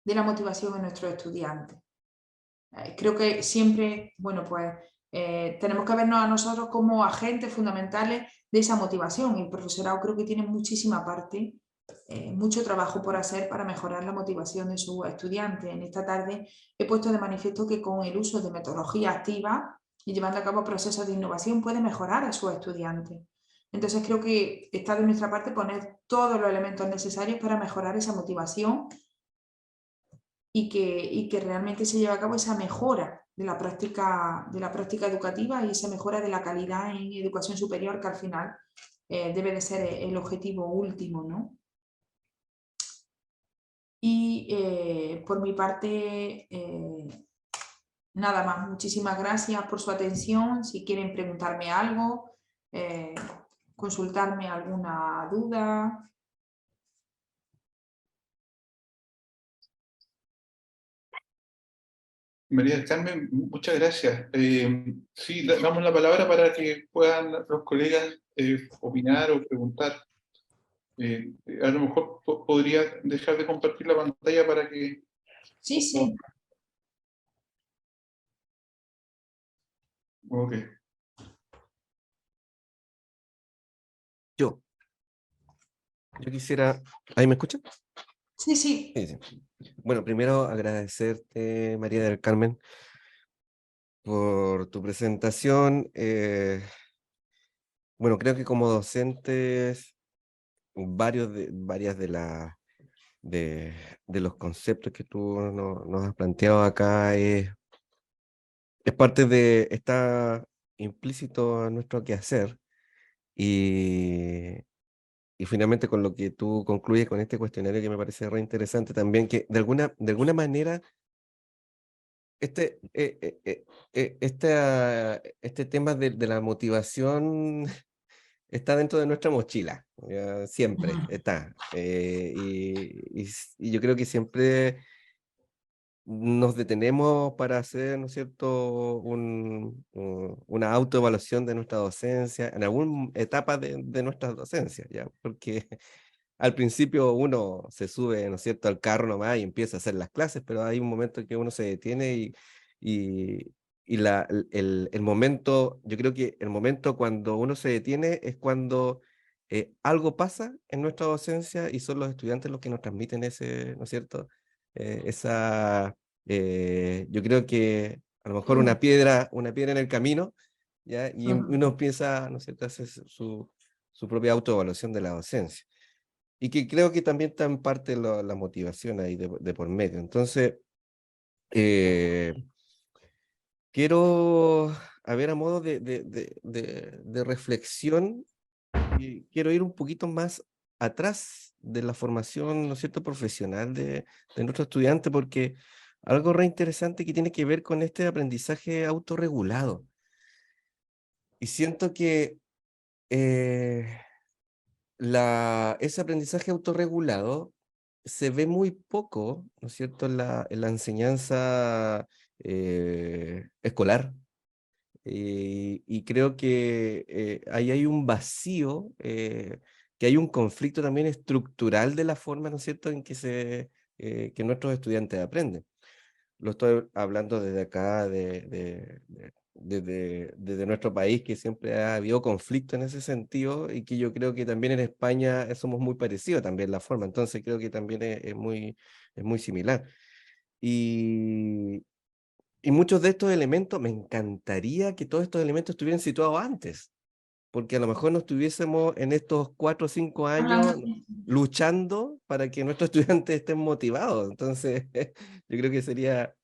de la motivación de nuestros estudiantes. Creo que siempre, bueno, pues tenemos que vernos a nosotros como agentes fundamentales de esa motivación. Y el profesorado creo que tiene muchísima parte, mucho trabajo por hacer para mejorar la motivación de sus estudiantes. En esta tarde he puesto de manifiesto que con el uso de metodología activa y llevando a cabo procesos de innovación puede mejorar a sus estudiantes. Entonces creo que está de nuestra parte poner todos los elementos necesarios para mejorar esa motivación y que realmente se lleve a cabo esa mejora de la práctica educativa y esa mejora de la calidad en educación superior, que al final debe de ser el objetivo último, ¿no? Y por mi parte, nada más. Muchísimas gracias por su atención. Si quieren preguntarme algo, consultarme alguna duda. María del Carmen, muchas gracias. Sí, damos la palabra para que puedan los colegas opinar o preguntar. A lo mejor podría dejar de compartir la pantalla para que... Sí, sí. Ok. Yo quisiera... ¿Ahí me escuchan? Sí, sí. Sí, sí. Bueno, primero agradecerte, María del Carmen, por tu presentación. Bueno, creo que como docentes, varias de los conceptos que tú nos has planteado acá es parte está implícito a nuestro quehacer y finalmente con lo que tú concluyes con este cuestionario que me parece re interesante también, que de alguna manera este tema de la motivación está dentro de nuestra mochila, ya, siempre está. Y yo creo que siempre nos detenemos para hacer, ¿no es cierto?, una autoevaluación de nuestra docencia, en alguna etapa de nuestra docencia, ¿ya? Porque al principio uno se sube, ¿no es cierto?, al carro nomás y empieza a hacer las clases, pero hay un momento en que uno se detiene y, el momento, yo creo que el momento cuando uno se detiene es cuando algo pasa en nuestra docencia y son los estudiantes los que nos transmiten ese, ¿no es cierto?, esa, yo creo que a lo mejor una piedra en el camino, ¿ya? Y uno empieza, ¿no es cierto?, a hacer su propia autoevaluación de la docencia. Y que creo que también está en parte la motivación ahí de por medio. Entonces, eh, quiero, a ver, a modo de reflexión, y quiero ir un poquito más atrás de la formación, ¿no es cierto?, profesional de nuestro estudiante, porque algo re interesante que tiene que ver con este aprendizaje autorregulado. Y siento que eh, ese aprendizaje autorregulado se ve muy poco, ¿no es cierto?, en la enseñanza escolar. Y creo que ahí hay un vacío, que hay un conflicto también estructural de la forma, ¿no es cierto?, en que nuestros estudiantes aprenden. Lo estoy hablando desde acá, desde nuestro país, que siempre ha habido conflicto en ese sentido y que yo creo que también en España somos muy parecidos también la forma, entonces creo que también es muy similar. Y, y muchos de estos elementos, me encantaría que todos estos elementos estuvieran situados antes, porque a lo mejor no estuviésemos en estos 4 o 5 Hablando, años luchando para que nuestros estudiantes estén motivados. Entonces, yo creo que sería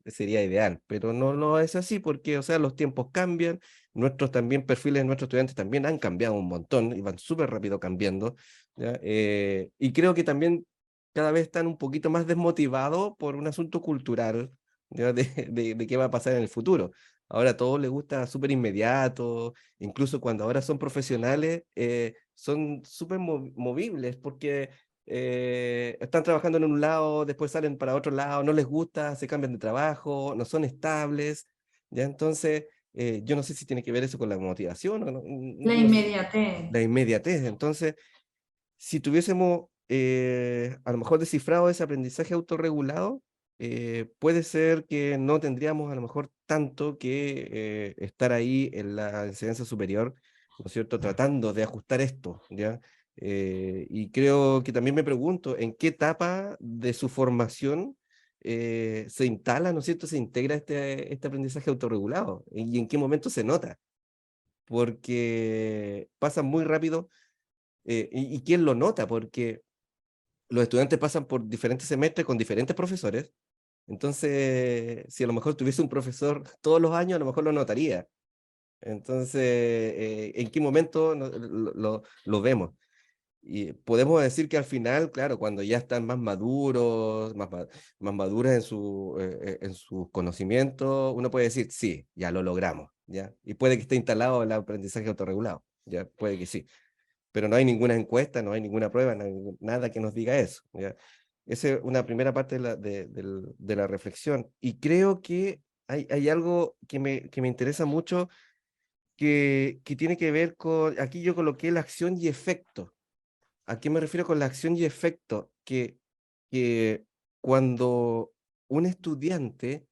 ideal, pero no es así porque, o sea, los tiempos cambian, nuestros también perfiles de nuestros estudiantes también han cambiado un montón y van súper rápido cambiando, ¿ya? Y creo que también cada vez están un poquito más desmotivados por un asunto cultural, ¿ya? De qué va a pasar en el futuro. Ahora a todos les gusta súper inmediato, incluso cuando ahora son profesionales, son súper movibles porque están trabajando en un lado, después salen para otro lado, no les gusta, se cambian de trabajo, no son estables, ¿ya? Entonces, yo no sé si tiene que ver eso con la motivación o no, la no sé, inmediatez. la inmediatez. Entonces, si tuviésemos a lo mejor descifrado ese aprendizaje autorregulado, puede ser que no tendríamos a lo mejor tanto que estar ahí en la enseñanza superior, ¿no es cierto?, tratando de ajustar esto, ¿ya? Y creo que también me pregunto, ¿en qué etapa de su formación se instala, ¿no es cierto?, se integra este aprendizaje autorregulado? ¿Y en qué momento se nota? Porque pasa muy rápido. ¿Y quién lo nota? Porque los estudiantes pasan por diferentes semestres con diferentes profesores. Entonces, si a lo mejor tuviese un profesor todos los años, a lo mejor lo notaría. Entonces, ¿en qué momento lo vemos? Y podemos decir que al final, claro, cuando ya están más maduros, más maduras en sus conocimientos, uno puede decir, sí, ya lo logramos, ¿ya? Y puede que esté instalado el aprendizaje autorregulado, ya, puede que sí, pero no hay ninguna encuesta, no hay ninguna prueba, no hay nada que nos diga eso, ¿ya? Esa es una primera parte de la reflexión. Y creo que hay algo que me interesa mucho, que tiene que ver con, aquí yo coloqué la acción y efecto. ¿A qué me refiero con la acción y efecto? Que cuando un estudiante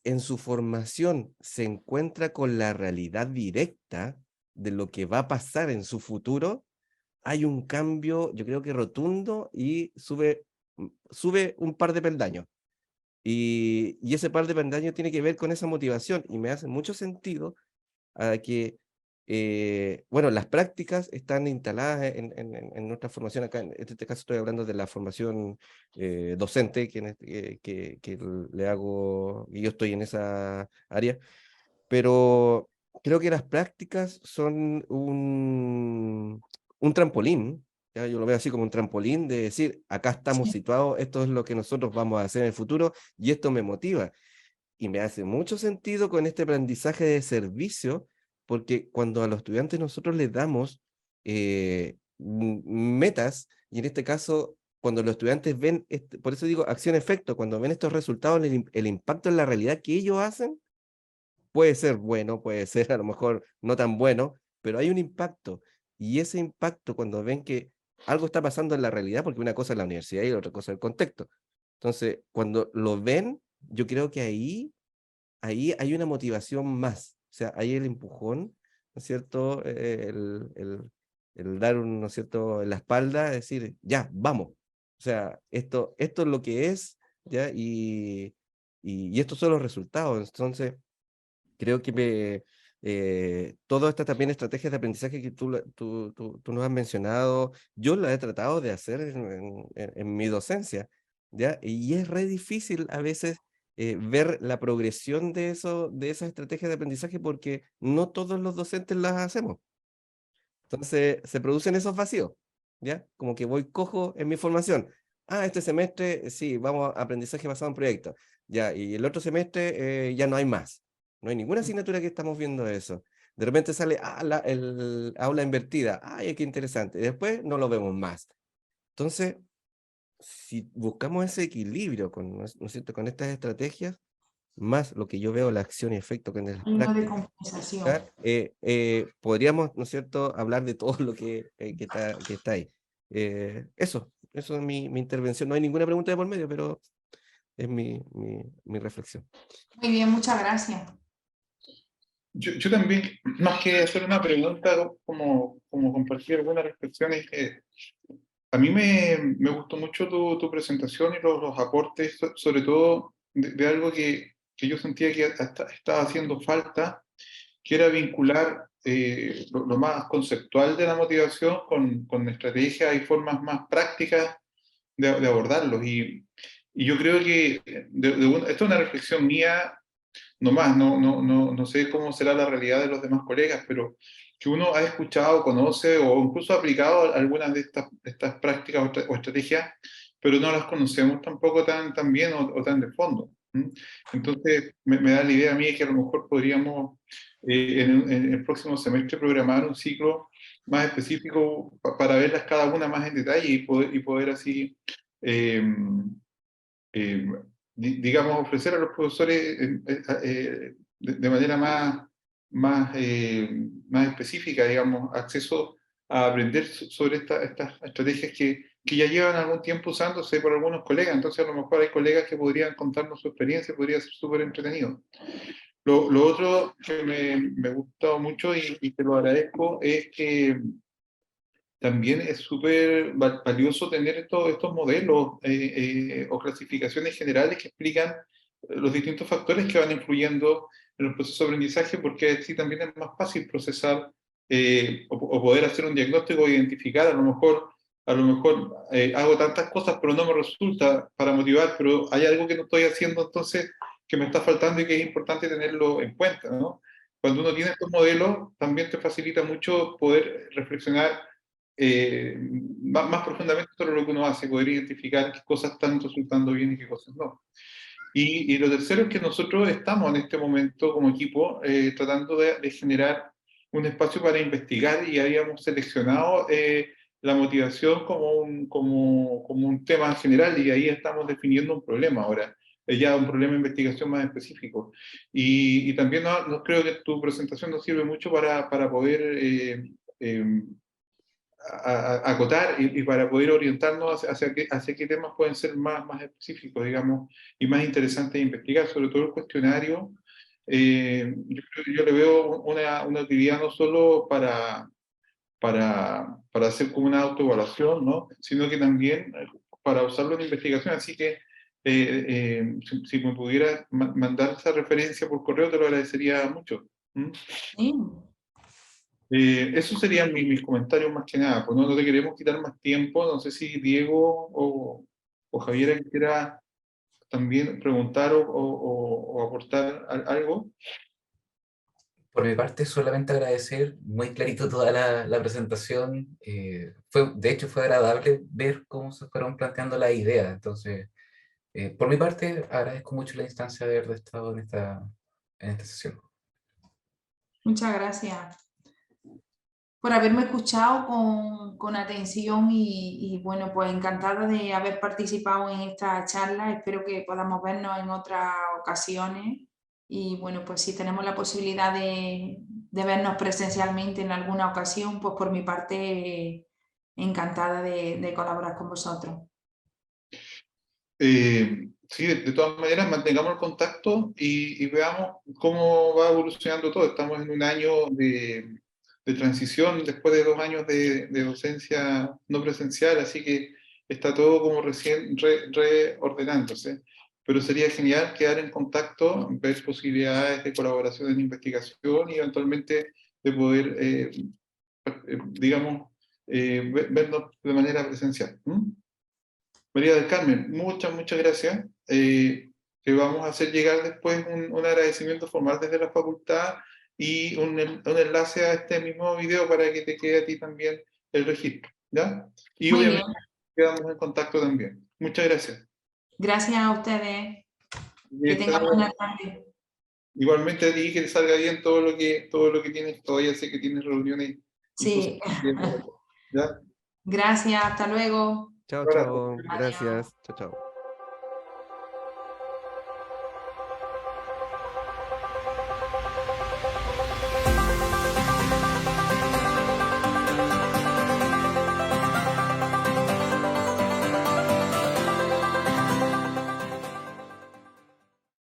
en su formación se encuentra con la realidad directa de lo que va a pasar en su futuro, hay un cambio, yo creo que rotundo, y sube un par de peldaños. Y ese par de peldaños tiene que ver con esa motivación, y me hace mucho sentido a que, bueno, las prácticas están instaladas en nuestra formación acá. En este caso estoy hablando de la formación docente que le hago, y yo estoy en esa área, pero creo que las prácticas son un trampolín, ¿ya? Yo lo veo así como un trampolín de decir, acá estamos Sí. situados, esto es lo que nosotros vamos a hacer en el futuro y esto me motiva. y me hace mucho sentido con este aprendizaje de servicio, porque cuando a los estudiantes nosotros les damos metas, y en este caso, cuando los estudiantes ven, por eso digo acción-efecto, cuando ven estos resultados, el impacto en la realidad que ellos hacen, puede ser bueno, puede ser a lo mejor no tan bueno, pero hay un impacto. Y ese impacto, cuando ven que algo está pasando en la realidad, porque una cosa es la universidad y la otra cosa es el contexto. Entonces, cuando lo ven, yo creo que ahí hay una motivación más. O sea, hay el empujón, ¿no es cierto? El dar ¿no es cierto?, en la espalda, decir, ya, vamos. O sea, esto es lo que es, ¿ya? Y estos son los resultados. Entonces, creo que todas estas también estrategias de aprendizaje que tú nos has mencionado, yo las he tratado de hacer en mi docencia, ¿ya? Y es re difícil a veces ver la progresión de esas estrategias de aprendizaje porque no todos los docentes las hacemos. Entonces se producen esos vacíos, ¿ya? Como que voy cojo en mi formación. Ah, este semestre sí, vamos a aprendizaje basado en proyectos, ya, y el otro semestre ya no hay más. No hay ninguna asignatura que estamos viendo eso. De repente sale el aula invertida. Ay, qué interesante. Y después no lo vemos más. Entonces, si buscamos ese equilibrio ¿no es cierto?, con estas estrategias, más lo que yo veo la acción y efecto con las No de prácticas, compensación. ¿ya? Podríamos, ¿no es cierto?, hablar de todo lo que está ahí. Eso es mi intervención. No hay ninguna pregunta de por medio, pero es mi reflexión. Muy bien, muchas gracias. Yo también, más que hacer una pregunta, como compartir algunas reflexiones, a mí me gustó mucho tu presentación y los aportes, sobre todo de algo que yo sentía que estaba haciendo falta, que era vincular lo más conceptual de la motivación con estrategias y formas más prácticas de abordarlos. Y yo creo que esto es una reflexión mía nomás, no sé cómo será la realidad de los demás colegas, pero que uno ha escuchado, conoce o incluso ha aplicado algunas de estas prácticas o estrategias, pero no las conocemos tampoco tan bien o tan de fondo. Entonces, me da la idea a mí de que a lo mejor podríamos en el próximo semestre programar un ciclo más específico para verlas cada una más en detalle y poder así eh, eh, digamos, ofrecer a los profesores de manera más específica, digamos, acceso a aprender sobre estas estrategias que ya llevan algún tiempo usándose por algunos colegas. Entonces, a lo mejor hay colegas que podrían contarnos su experiencia, podría ser súper entretenido. Lo otro que me gustó mucho y te lo agradezco es que también es súper valioso tener estos modelos o clasificaciones generales que explican los distintos factores que van influyendo en el proceso de aprendizaje, porque así también es más fácil procesar o poder hacer un diagnóstico o identificar. A lo mejor hago tantas cosas, pero no me resulta para motivar, pero hay algo que no estoy haciendo entonces que me está faltando y que es importante tenerlo en cuenta, ¿no? Cuando uno tiene estos modelos, también te facilita mucho poder reflexionar más profundamente sobre lo que uno hace, poder identificar qué cosas están resultando bien y qué cosas no. Y lo tercero es que nosotros estamos en este momento como equipo tratando de generar un espacio para investigar y habíamos seleccionado la motivación como un tema general y ahí estamos definiendo un problema ahora, ya un problema de investigación más específico. Y también creo que tu presentación nos sirve mucho para poder acotar y para poder orientarnos hacia qué temas pueden ser más específicos, digamos, y más interesantes de investigar, sobre todo el cuestionario. Yo le veo una utilidad no solo para hacer como una autoevaluación, ¿no?, sino que también para usarlo en investigación, así que si me pudieras mandar esa referencia por correo, te lo agradecería mucho. Sí. Esos serían mis comentarios más que nada, pues no te queremos quitar más tiempo, no sé si Diego o Javiera quisiera también preguntar o aportar algo. Por mi parte, solamente agradecer muy clarito toda la presentación. De hecho, fue agradable ver cómo se fueron planteando las ideas. Entonces, Por mi parte, agradezco mucho la instancia de haber estado en esta sesión. Muchas gracias por haberme escuchado con atención y bueno, pues encantada de haber participado en esta charla. Espero que podamos vernos en otras ocasiones y bueno, pues si tenemos la posibilidad de vernos presencialmente en alguna ocasión, pues por mi parte encantada de colaborar con vosotros. Sí, de todas maneras, mantengamos el contacto y veamos cómo va evolucionando todo. Estamos en un año de transición después de 2 años de docencia no presencial, así que está todo como recién reordenándose. Pero sería genial quedar en contacto, ver posibilidades de colaboración en investigación y eventualmente de poder, digamos, vernos de manera presencial. María del Carmen, muchas gracias. Te vamos a hacer llegar después un agradecimiento formal desde la facultad y un enlace a este mismo video para que te quede a ti también el registro, ¿ya? Y Muy obviamente bien, quedamos en contacto también. Muchas gracias. gracias a ustedes. Y Que tengan estamos, buena tarde. igualmente a ti que te salga bien todo lo que tienes, todavía sé que tienes reuniones y cosas Sí, que hacer, ¿ya? gracias, hasta luego. Chao, Un abrazo. chao. Adiós. Gracias. Chao, chao.